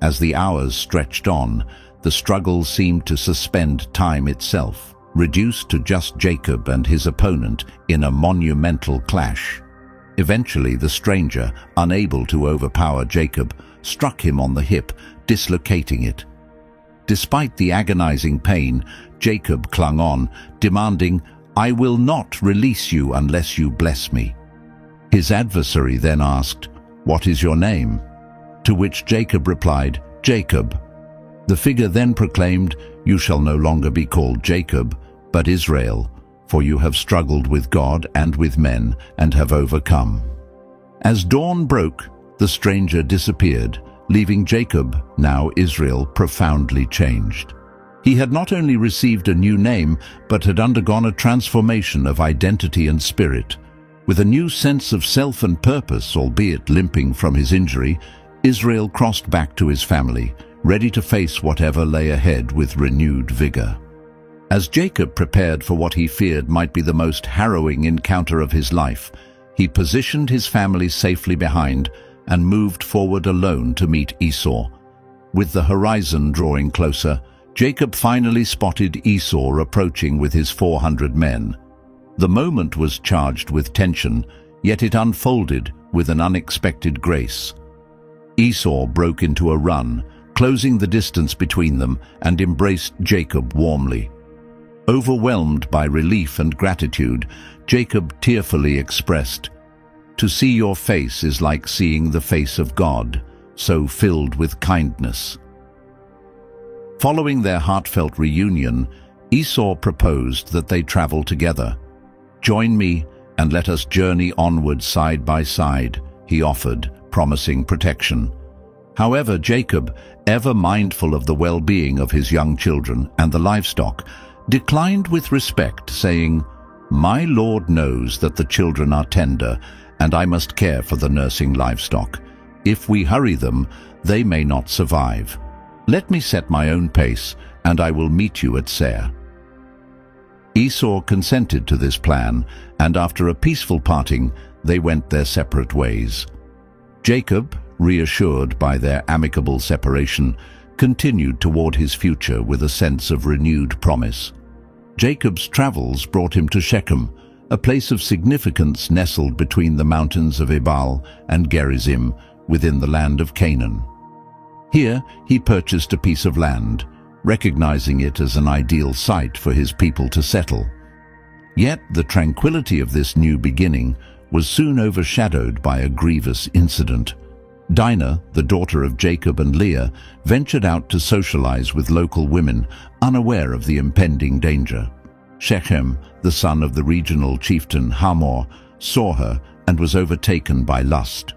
As the hours stretched on, the struggle seemed to suspend time itself, reduced to just Jacob and his opponent in a monumental clash. Eventually, the stranger, unable to overpower Jacob, struck him on the hip, dislocating it. Despite the agonizing pain, Jacob clung on, demanding, "I will not release you unless you bless me." His adversary then asked, "What is your name?" To which Jacob replied, "Jacob." The figure then proclaimed, "You shall no longer be called Jacob, but Israel, for you have struggled with God and with men, and have overcome." As dawn broke, the stranger disappeared, leaving Jacob, now Israel, profoundly changed. He had not only received a new name, but had undergone a transformation of identity and spirit. With a new sense of self and purpose, albeit limping from his injury, Israel crossed back to his family, ready to face whatever lay ahead with renewed vigor. As Jacob prepared for what he feared might be the most harrowing encounter of his life, he positioned his family safely behind and moved forward alone to meet Esau. With the horizon drawing closer, Jacob finally spotted Esau approaching with his 400 men. The moment was charged with tension, yet it unfolded with an unexpected grace. Esau broke into a run, closing the distance between them, and embraced Jacob warmly. Overwhelmed by relief and gratitude, Jacob tearfully expressed, "To see your face is like seeing the face of God, so filled with kindness." Following their heartfelt reunion, Esau proposed that they travel together. "Join me and let us journey onward side by side," he offered, promising protection. However, Jacob, ever mindful of the well-being of his young children and the livestock, declined with respect, saying, "My Lord knows that the children are tender, and I must care for the nursing livestock. If we hurry them, they may not survive. Let me set my own pace, and I will meet you at Seir." Esau consented to this plan, and after a peaceful parting, they went their separate ways. Jacob, reassured by their amicable separation, continued toward his future with a sense of renewed promise. Jacob's travels brought him to Shechem, a place of significance nestled between the mountains of Ebal and Gerizim within the land of Canaan. Here he purchased a piece of land, recognizing it as an ideal site for his people to settle. Yet the tranquility of this new beginning was soon overshadowed by a grievous incident. Dinah, the daughter of Jacob and Leah, ventured out to socialize with local women, unaware of the impending danger. Shechem, the son of the regional chieftain Hamor, saw her and was overtaken by lust.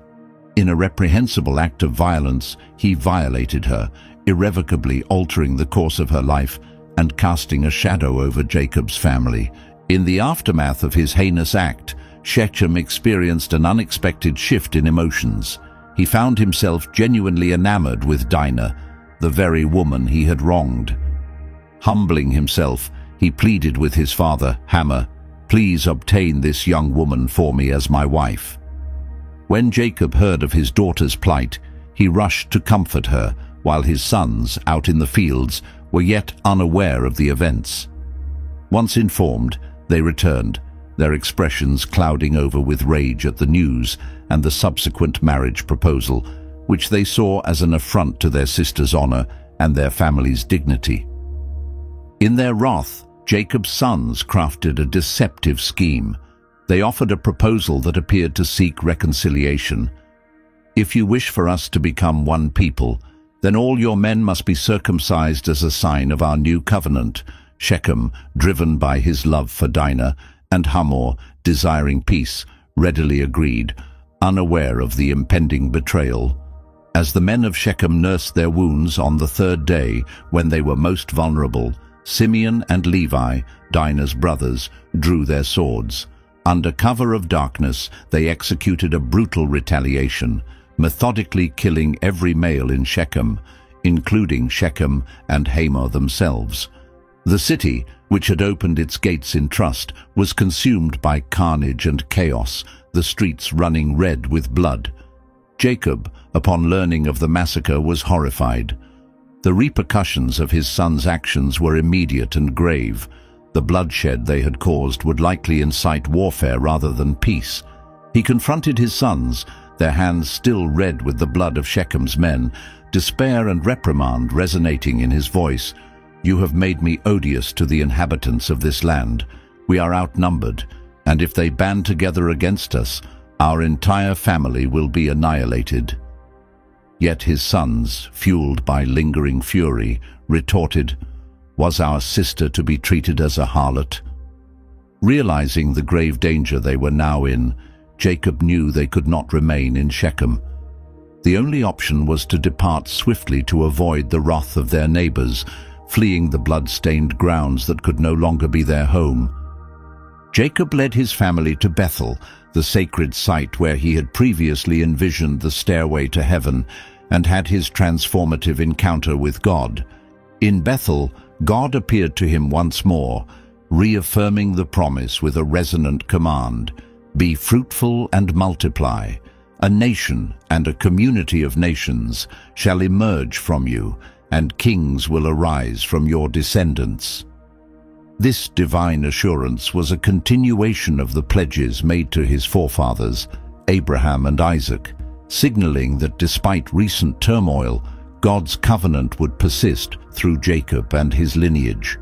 In a reprehensible act of violence, he violated her, irrevocably altering the course of her life and casting a shadow over Jacob's family. In the aftermath of his heinous act, Shechem experienced an unexpected shift in emotions. He found himself genuinely enamored with Dinah, the very woman he had wronged. Humbling himself, he pleaded with his father, Hamor, "Please obtain this young woman for me as my wife." When Jacob heard of his daughter's plight, he rushed to comfort her, while his sons, out in the fields, were yet unaware of the events. Once informed, they returned, their expressions clouding over with rage at the news and the subsequent marriage proposal, which they saw as an affront to their sister's honor and their family's dignity. In their wrath, Jacob's sons crafted a deceptive scheme. They offered a proposal that appeared to seek reconciliation. "If you wish for us to become one people, then all your men must be circumcised as a sign of our new covenant." Shechem, driven by his love for Dinah, and Hamor, desiring peace, readily agreed, unaware of the impending betrayal. As the men of Shechem nursed their wounds on the third day, when they were most vulnerable, Simeon and Levi, Dinah's brothers, drew their swords. Under cover of darkness, they executed a brutal retaliation, methodically killing every male in Shechem, including Shechem and Hamor themselves. The city, which had opened its gates in trust, was consumed by carnage and chaos, the streets running red with blood. Jacob, upon learning of the massacre, was horrified. The repercussions of his son's actions were immediate and grave. The bloodshed they had caused would likely incite warfare rather than peace. He confronted his sons, their hands still red with the blood of Shechem's men, despair and reprimand resonating in his voice. "You have made me odious to the inhabitants of this land. We are outnumbered, and if they band together against us, Our entire family will be annihilated." Yet his sons, fueled by lingering fury, retorted, "Was our sister to be treated as a harlot?" Realizing the grave danger they were now in, Jacob knew they could not remain in Shechem. The only option was to depart swiftly to avoid the wrath of their neighbors, fleeing the blood-stained grounds that could no longer be their home. Jacob led his family to Bethel, the sacred site where he had previously envisioned the stairway to heaven and had his transformative encounter with God. In Bethel, God appeared to him once more, reaffirming the promise with a resonant command: "Be fruitful and multiply. A nation and a community of nations shall emerge from you, and kings will arise from your descendants." This divine assurance was a continuation of the pledges made to his forefathers, Abraham and Isaac, signaling that despite recent turmoil, God's covenant would persist through Jacob and his lineage.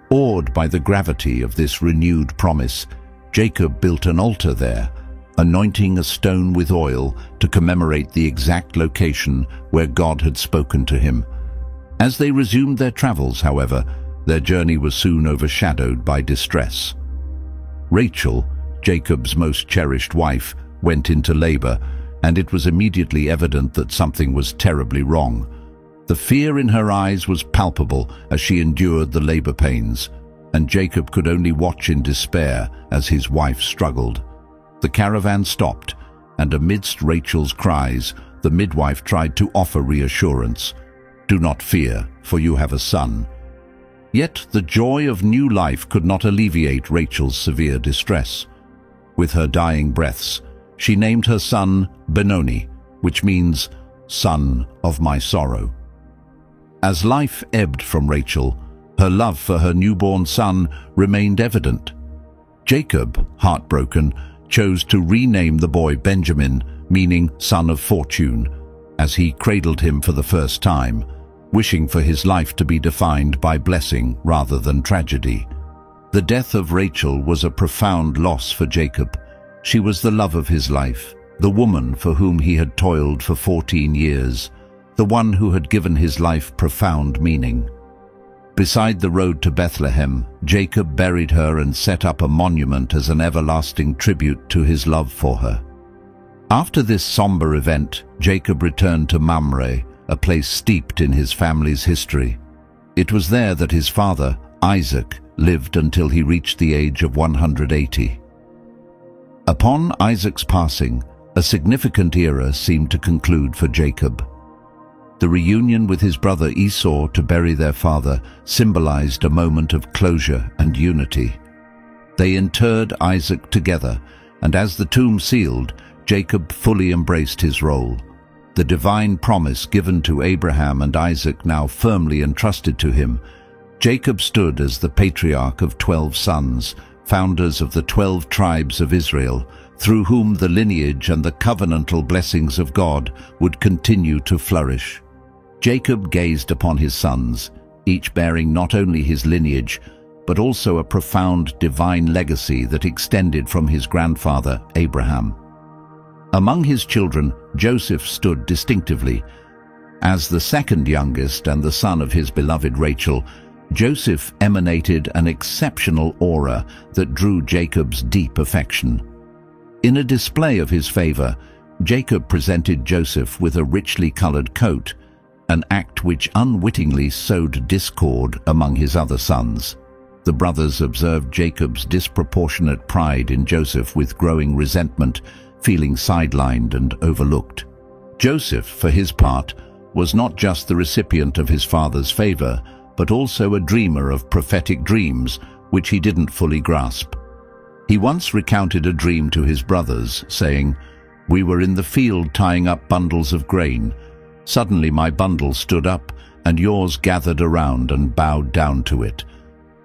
Awed by the gravity of this renewed promise, Jacob built an altar there, anointing a stone with oil to commemorate the exact location where God had spoken to him. As they resumed their travels, however, their journey was soon overshadowed by distress. Rachel, Jacob's most cherished wife, went into labor, and it was immediately evident that something was terribly wrong. The fear in her eyes was palpable as she endured the labor pains, and Jacob could only watch in despair as his wife struggled. The caravan stopped, and amidst Rachel's cries, the midwife tried to offer reassurance. "Do not fear, for you have a son." Yet the joy of new life could not alleviate Rachel's severe distress. With her dying breaths, she named her son Benoni, which means "son of my sorrow." As life ebbed from Rachel, her love for her newborn son remained evident. Jacob, heartbroken, chose to rename the boy Benjamin, meaning son of fortune, as he cradled him for the first time, wishing for his life to be defined by blessing rather than tragedy. The death of Rachel was a profound loss for Jacob. She was the love of his life, the woman for whom he had toiled for 14 years, the one who had given his life profound meaning. Beside the road to Bethlehem, Jacob buried her and set up a monument as an everlasting tribute to his love for her. After this somber event, Jacob returned to Mamre, a place steeped in his family's history. It was there that his father, Isaac, lived until he reached the age of 180. Upon Isaac's passing, a significant era seemed to conclude for Jacob. The reunion with his brother Esau to bury their father symbolized a moment of closure and unity. They interred Isaac together, and as the tomb sealed, Jacob fully embraced his role. The divine promise given to Abraham and Isaac now firmly entrusted to him, Jacob stood as the patriarch of 12 sons, founders of the 12 tribes of Israel, through whom the lineage and the covenantal blessings of God would continue to flourish. Jacob gazed upon his sons, each bearing not only his lineage, but also a profound divine legacy that extended from his grandfather, Abraham. Among his children, Joseph stood distinctively. As the second youngest and the son of his beloved Rachel, Joseph emanated an exceptional aura that drew Jacob's deep affection. In a display of his favor, Jacob presented Joseph with a richly colored coat, an act which unwittingly sowed discord among his other sons. The brothers observed Jacob's disproportionate pride in Joseph with growing resentment, feeling sidelined and overlooked. Joseph, for his part, was not just the recipient of his father's favor, but also a dreamer of prophetic dreams, which he didn't fully grasp. He once recounted a dream to his brothers, saying, "We were in the field tying up bundles of grain. Suddenly my bundle stood up, and yours gathered around and bowed down to it."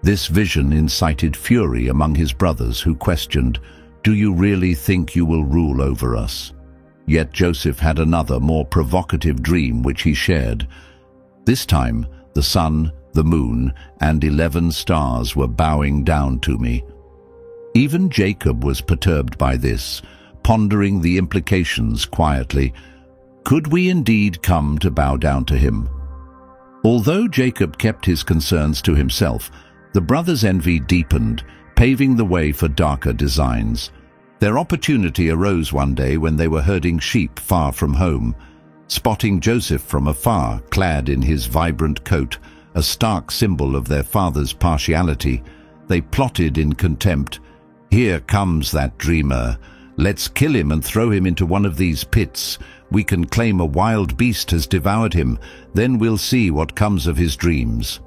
This vision incited fury among his brothers, who questioned, "Do you really think you will rule over us?" Yet Joseph had another, more provocative dream which he shared. This time, the sun, the moon, and 11 stars were bowing down to me. Even Jacob was perturbed by this, pondering the implications quietly. Could we indeed come to bow down to him? Although Jacob kept his concerns to himself, the brothers' envy deepened, paving the way for darker designs. Their opportunity arose one day when they were herding sheep far from home. Spotting Joseph from afar, clad in his vibrant coat, a stark symbol of their father's partiality, they plotted in contempt. "Here comes that dreamer. Let's kill him and throw him into one of these pits. We can claim a wild beast has devoured him. Then we'll see what comes of his dreams."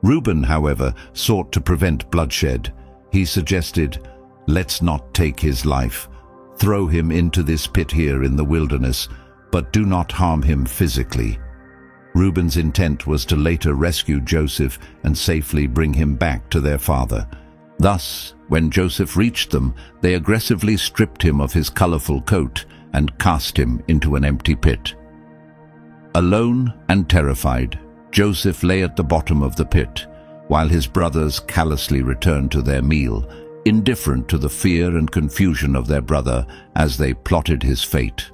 Reuben, however, sought to prevent bloodshed. He suggested, "Let's not take his life. Throw him into this pit here in the wilderness, but do not harm him physically." Reuben's intent was to later rescue Joseph and safely bring him back to their father. Thus, when Joseph reached them, they aggressively stripped him of his colorful coat and cast him into an empty pit. Alone and terrified, Joseph lay at the bottom of the pit, while his brothers callously returned to their meal, indifferent to the fear and confusion of their brother as they plotted his fate.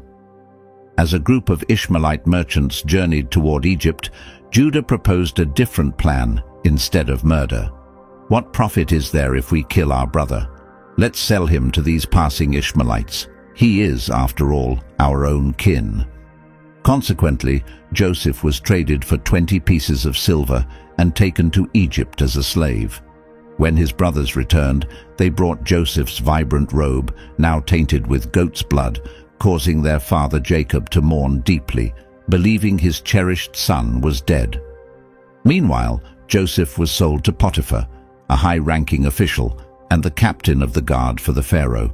As a group of Ishmaelite merchants journeyed toward Egypt, Judah proposed a different plan instead of murder. "What profit is there if we kill our brother? Let's sell him to these passing Ishmaelites. He is, after all, our own kin." Consequently, Joseph was traded for 20 pieces of silver and taken to Egypt as a slave. When his brothers returned, they brought Joseph's vibrant robe, now tainted with goat's blood, causing their father Jacob to mourn deeply, believing his cherished son was dead. Meanwhile, Joseph was sold to Potiphar, a high-ranking official and the captain of the guard for the Pharaoh.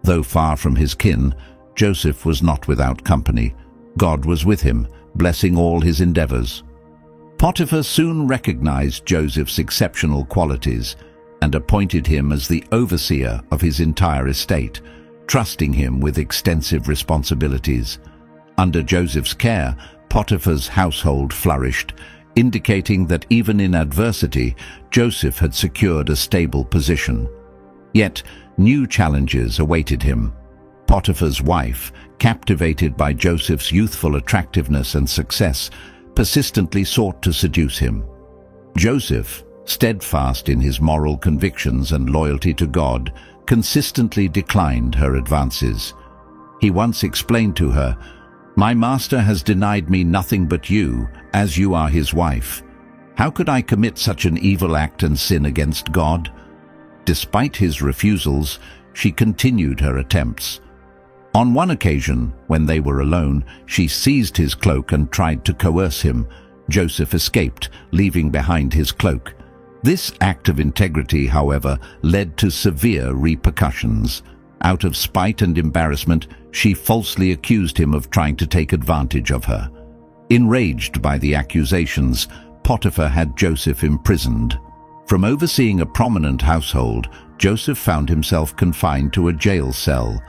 Though far from his kin, Joseph was not without company. God was with him, blessing all his endeavors. Potiphar soon recognized Joseph's exceptional qualities and appointed him as the overseer of his entire estate, trusting him with extensive responsibilities. Under Joseph's care, Potiphar's household flourished, indicating that even in adversity, Joseph had secured a stable position. Yet, new challenges awaited him. Potiphar's wife, captivated by Joseph's youthful attractiveness and success, persistently sought to seduce him. Joseph, steadfast in his moral convictions and loyalty to God, consistently declined her advances. He once explained to her, "My master has denied me nothing but you, as you are his wife. How could I commit such an evil act and sin against God?" Despite his refusals, she continued her attempts. On one occasion, when they were alone, she seized his cloak and tried to coerce him. Joseph escaped, leaving behind his cloak. This act of integrity, however, led to severe repercussions. Out of spite and embarrassment, she falsely accused him of trying to take advantage of her. Enraged by the accusations, Potiphar had Joseph imprisoned. From overseeing a prominent household, Joseph found himself confined to a jail cell.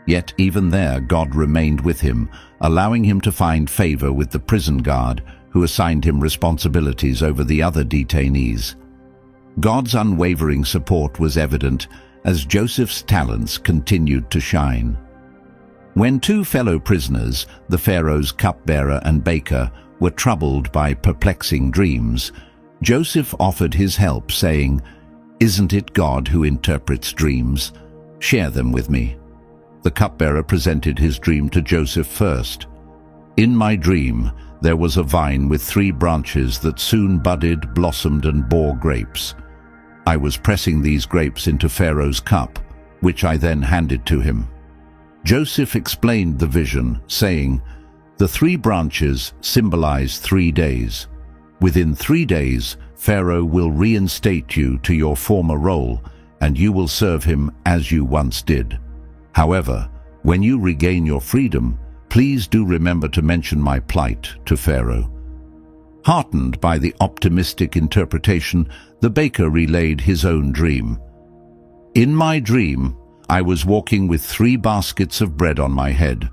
Yet even there, God remained with him, allowing him to find favor with the prison guard, who assigned him responsibilities over the other detainees. God's unwavering support was evident as Joseph's talents continued to shine. When two fellow prisoners, the Pharaoh's cupbearer and baker, were troubled by perplexing dreams, Joseph offered his help, saying, "Isn't it God who interprets dreams? Share them with me." The cupbearer presented his dream to Joseph first. "In my dream, there was a vine with 3 branches that soon budded, blossomed, and bore grapes. I was pressing these grapes into Pharaoh's cup, which I then handed to him." Joseph explained the vision, saying, "The 3 branches symbolize 3 days. Within 3 days, Pharaoh will reinstate you to your former role, and you will serve him as you once did. However, when you regain your freedom, please do remember to mention my plight to Pharaoh." Heartened by the optimistic interpretation, the baker relayed his own dream. "In my dream, I was walking with 3 baskets of bread on my head,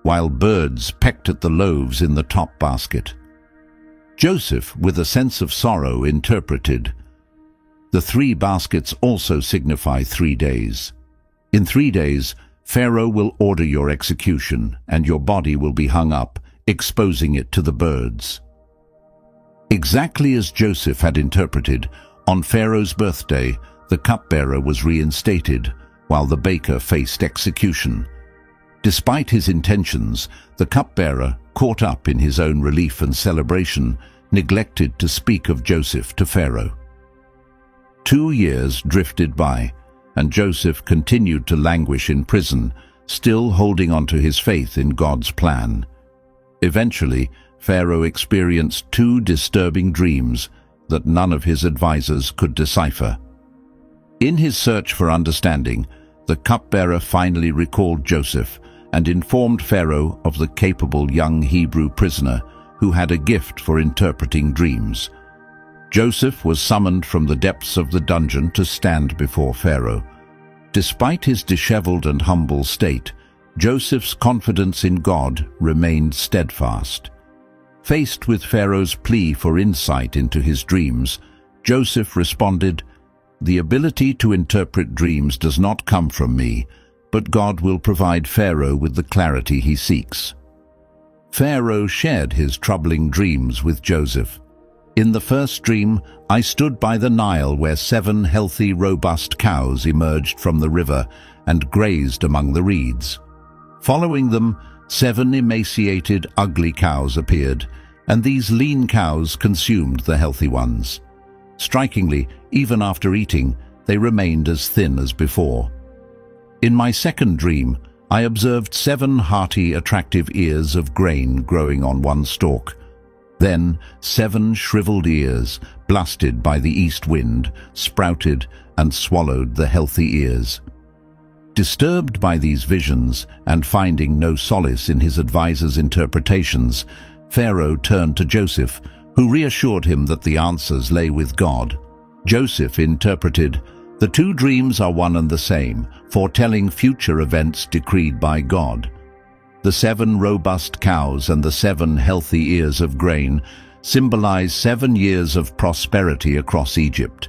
while birds pecked at the loaves in the top basket." Joseph, with a sense of sorrow, interpreted, "The 3 baskets also signify 3 days. In 3 days, Pharaoh will order your execution, and your body will be hung up, exposing it to the birds." Exactly as Joseph had interpreted, on Pharaoh's birthday, the cupbearer was reinstated, while the baker faced execution. Despite his intentions, the cupbearer, caught up in his own relief and celebration, neglected to speak of Joseph to Pharaoh. 2 years drifted by, and Joseph continued to languish in prison, still holding on to his faith in God's plan. Eventually, Pharaoh experienced 2 disturbing dreams that none of his advisors could decipher. In his search for understanding, the cupbearer finally recalled Joseph and informed Pharaoh of the capable young Hebrew prisoner who had a gift for interpreting dreams. Joseph was summoned from the depths of the dungeon to stand before Pharaoh. Despite his disheveled and humble state, Joseph's confidence in God remained steadfast. Faced with Pharaoh's plea for insight into his dreams, Joseph responded, "The ability to interpret dreams does not come from me, but God will provide Pharaoh with the clarity he seeks." Pharaoh shared his troubling dreams with Joseph. "In the first dream, I stood by the Nile where 7 healthy, robust cows emerged from the river and grazed among the reeds. Following them, 7 emaciated, ugly cows appeared, and these lean cows consumed the healthy ones. Strikingly, even after eating, they remained as thin as before. In my second dream, I observed 7 hearty, attractive ears of grain growing on one stalk. Then 7 shriveled ears, blasted by the east wind, sprouted and swallowed the healthy ears." Disturbed by these visions and finding no solace in his advisor's interpretations, Pharaoh turned to Joseph, who reassured him that the answers lay with God. Joseph interpreted, "The 2 dreams are one and the same, foretelling future events decreed by God. The 7 robust cows and the 7 healthy ears of grain symbolize 7 years of prosperity across Egypt.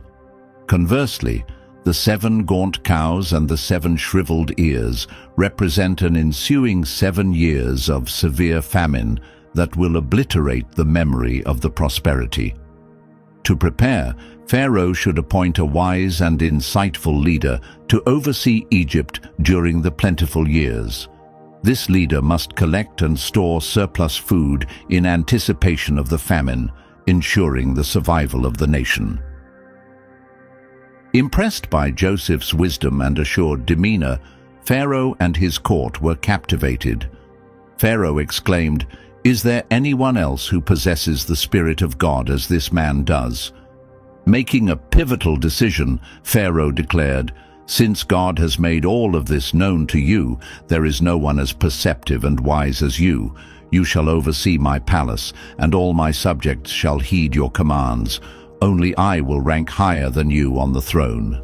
Conversely, the 7 gaunt cows and the 7 shriveled ears represent an ensuing 7 years of severe famine that will obliterate the memory of the prosperity. To prepare, Pharaoh should appoint a wise and insightful leader to oversee Egypt during the plentiful years. This leader must collect and store surplus food in anticipation of the famine, ensuring the survival of the nation." Impressed by Joseph's wisdom and assured demeanor, Pharaoh and his court were captivated. Pharaoh exclaimed, "Is there anyone else who possesses the Spirit of God as this man does?" Making a pivotal decision, Pharaoh declared, "Since God has made all of this known to you, there is no one as perceptive and wise as you. You shall oversee my palace, and all my subjects shall heed your commands. Only I will rank higher than you on the throne."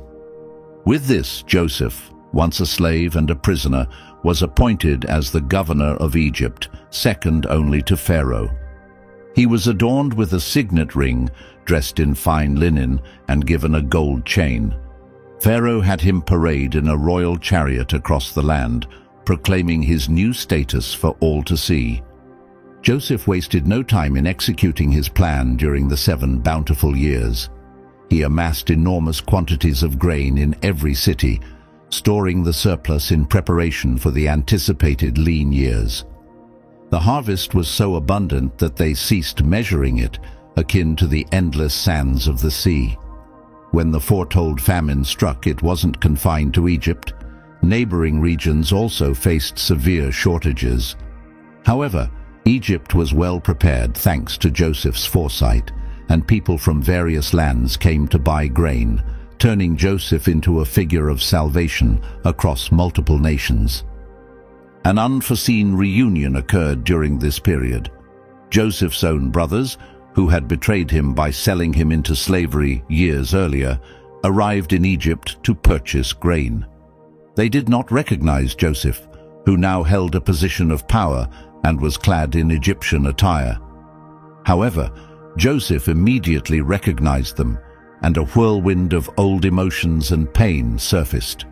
With this, Joseph, once a slave and a prisoner, was appointed as the governor of Egypt, second only to Pharaoh. He was adorned with a signet ring, dressed in fine linen, and given a gold chain. Pharaoh had him parade in a royal chariot across the land, proclaiming his new status for all to see. Joseph wasted no time in executing his plan during the 7 bountiful years. He amassed enormous quantities of grain in every city, storing the surplus in preparation for the anticipated lean years. The harvest was so abundant that they ceased measuring it, akin to the endless sands of the sea. When the foretold famine struck, it wasn't confined to Egypt. Neighboring regions also faced severe shortages. However, Egypt was well prepared thanks to Joseph's foresight, and people from various lands came to buy grain, turning Joseph into a figure of salvation across multiple nations. An unforeseen reunion occurred during this period. Joseph's own brothers, who had betrayed him by selling him into slavery years earlier, arrived in Egypt to purchase grain. They did not recognize Joseph, who now held a position of power and was clad in Egyptian attire. However, Joseph immediately recognized them, and a whirlwind of old emotions and pain surfaced.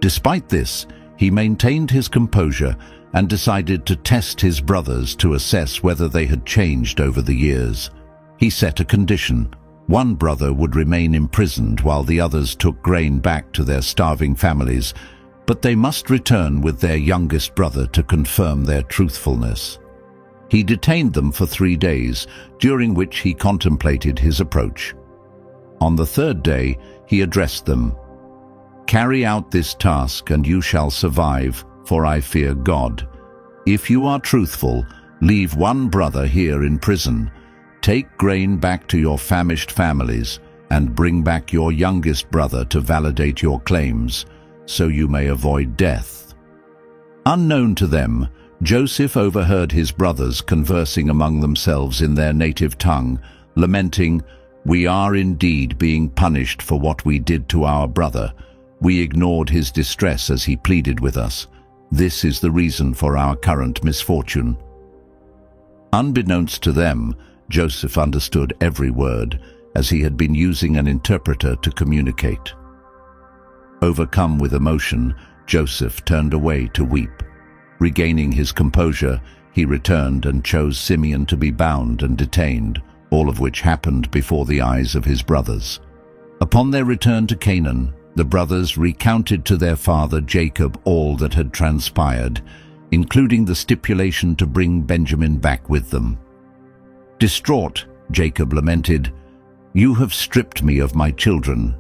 Despite this, he maintained his composure and decided to test his brothers to assess whether they had changed over the years. He set a condition. One brother would remain imprisoned while the others took grain back to their starving families, but they must return with their youngest brother to confirm their truthfulness. He detained them for 3 days, during which he contemplated his approach. On the 3rd day, he addressed them. "Carry out this task, and you shall survive, for I fear God. If you are truthful, leave one brother here in prison. Take grain back to your famished families, and bring back your youngest brother to validate your claims, so you may avoid death." Unknown to them, Joseph overheard his brothers conversing among themselves in their native tongue, lamenting, "We are indeed being punished for what we did to our brother. We ignored his distress as he pleaded with us. This is the reason for our current misfortune." Unbeknownst to them, Joseph understood every word, as he had been using an interpreter to communicate. Overcome with emotion, Joseph turned away to weep. Regaining his composure, he returned and chose Simeon to be bound and detained, all of which happened before the eyes of his brothers. Upon their return to Canaan, the brothers recounted to their father Jacob all that had transpired, including the stipulation to bring Benjamin back with them. Distraught, Jacob lamented, "You have stripped me of my children.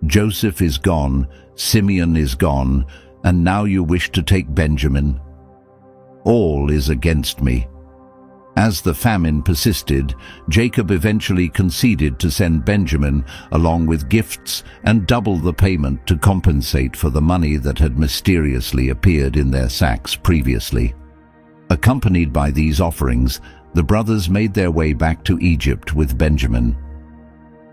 Joseph is gone, Simeon is gone, and now you wish to take Benjamin. All is against me." As the famine persisted, Jacob eventually conceded to send Benjamin along with gifts and double the payment to compensate for the money that had mysteriously appeared in their sacks previously. Accompanied by these offerings, the brothers made their way back to Egypt with Benjamin.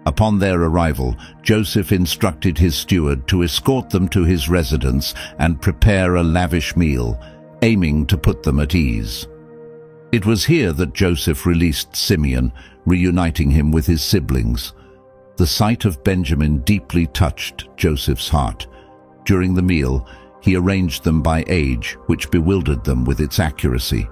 Upon their arrival, Joseph instructed his steward to escort them to his residence and prepare a lavish meal, aiming to put them at ease. It was here that Joseph released Simeon, reuniting him with his siblings. The sight of Benjamin deeply touched Joseph's heart. During the meal, he arranged them by age, which bewildered them with its accuracy.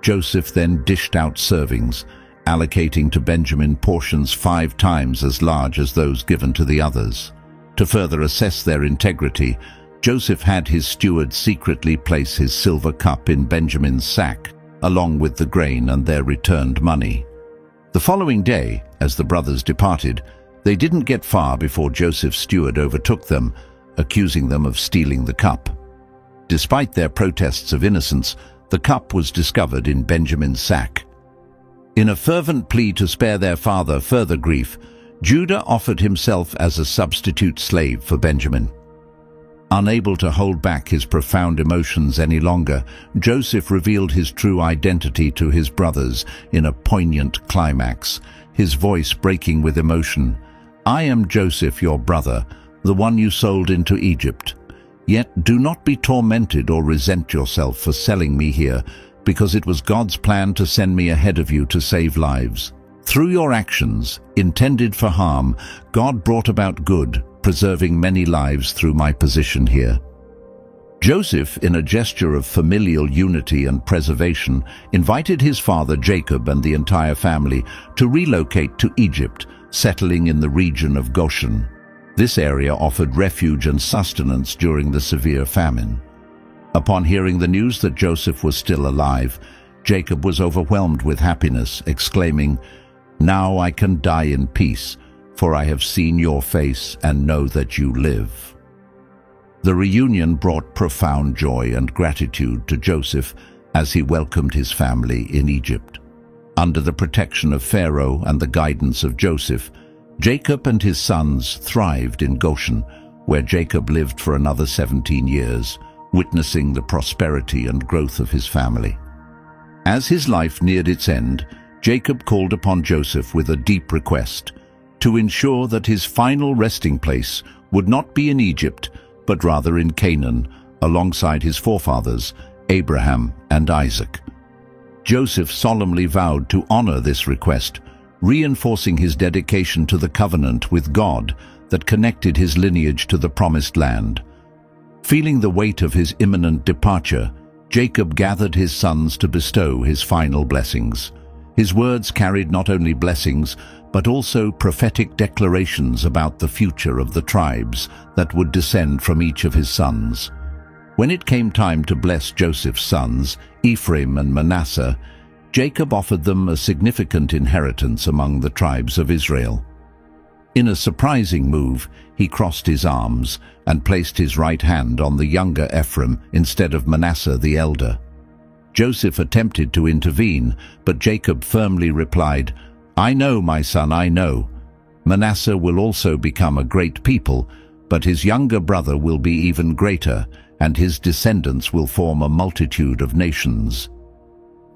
Joseph then dished out servings, allocating to Benjamin portions 5 times as large as those given to the others. To further assess their integrity, Joseph had his steward secretly place his silver cup in Benjamin's sack, along with the grain and their returned money. The following day, as the brothers departed, they didn't get far before Joseph's steward overtook them, accusing them of stealing the cup. Despite their protests of innocence, the cup was discovered in Benjamin's sack. In a fervent plea to spare their father further grief, Judah offered himself as a substitute slave for Benjamin. Unable to hold back his profound emotions any longer, Joseph revealed his true identity to his brothers in a poignant climax, his voice breaking with emotion. "I am Joseph, your brother, the one you sold into Egypt. Yet do not be tormented or resent yourself for selling me here, because it was God's plan to send me ahead of you to save lives. Through your actions, intended for harm, God brought about good, preserving many lives through my position here." Joseph, in a gesture of familial unity and preservation, invited his father Jacob and the entire family to relocate to Egypt, settling in the region of Goshen. This area offered refuge and sustenance during the severe famine. Upon hearing the news that Joseph was still alive, Jacob was overwhelmed with happiness, exclaiming, "Now I can die in peace, for I have seen your face and know that you live." The reunion brought profound joy and gratitude to Joseph as he welcomed his family in Egypt. Under the protection of Pharaoh and the guidance of Joseph, Jacob and his sons thrived in Goshen, where Jacob lived for another 17 years, witnessing the prosperity and growth of his family. As his life neared its end, Jacob called upon Joseph with a deep request to ensure that his final resting place would not be in Egypt, but rather in Canaan, alongside his forefathers, Abraham and Isaac. Joseph solemnly vowed to honor this request, reinforcing his dedication to the covenant with God that connected his lineage to the promised land. Feeling the weight of his imminent departure, Jacob gathered his sons to bestow his final blessings. His words carried not only blessings, but also prophetic declarations about the future of the tribes that would descend from each of his sons. When it came time to bless Joseph's sons, Ephraim and Manasseh, Jacob offered them a significant inheritance among the tribes of Israel. In a surprising move, he crossed his arms and placed his right hand on the younger Ephraim instead of Manasseh the elder. Joseph attempted to intervene, but Jacob firmly replied, "I know, my son, I know. Manasseh will also become a great people, but his younger brother will be even greater, and his descendants will form a multitude of nations."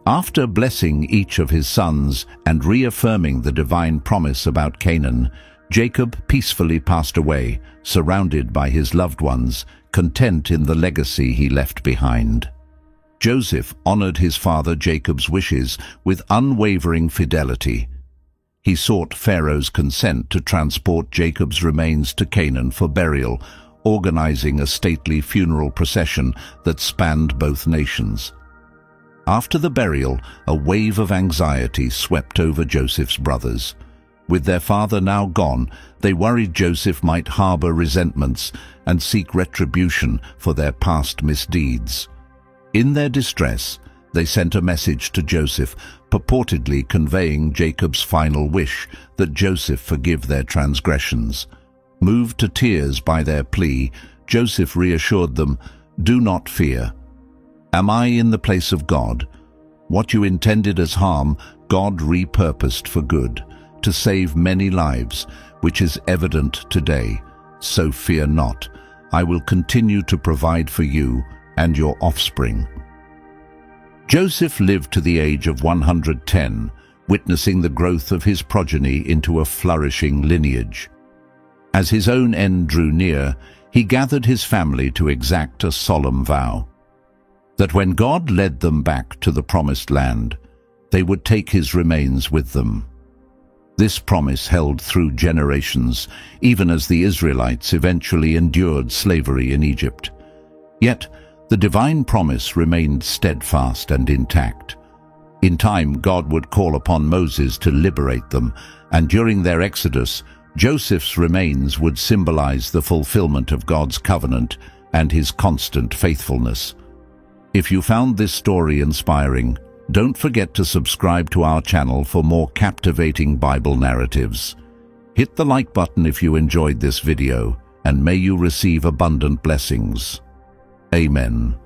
After blessing each of his sons and reaffirming the divine promise about Canaan, Jacob peacefully passed away, surrounded by his loved ones, content in the legacy he left behind. Joseph honored his father Jacob's wishes with unwavering fidelity. He sought Pharaoh's consent to transport Jacob's remains to Canaan for burial, organizing a stately funeral procession that spanned both nations. After the burial, a wave of anxiety swept over Joseph's brothers. With their father now gone, they worried Joseph might harbor resentments and seek retribution for their past misdeeds. In their distress, they sent a message to Joseph, purportedly conveying Jacob's final wish that Joseph forgive their transgressions. Moved to tears by their plea, Joseph reassured them, "Do not fear. Am I in the place of God? What you intended as harm, God repurposed for good, to save many lives, which is evident today. So fear not. I will continue to provide for you and your offspring." Joseph lived to the age of 110, witnessing the growth of his progeny into a flourishing lineage. As his own end drew near, he gathered his family to exact a solemn vow that when God led them back to the promised land, they would take his remains with them. This promise held through generations, even as the Israelites eventually endured slavery in Egypt. Yet, the divine promise remained steadfast and intact. In time, God would call upon Moses to liberate them, and during their exodus, Joseph's remains would symbolize the fulfillment of God's covenant and his constant faithfulness. If you found this story inspiring, don't forget to subscribe to our channel for more captivating Bible narratives. Hit the like button if you enjoyed this video, and may you receive abundant blessings. Amen.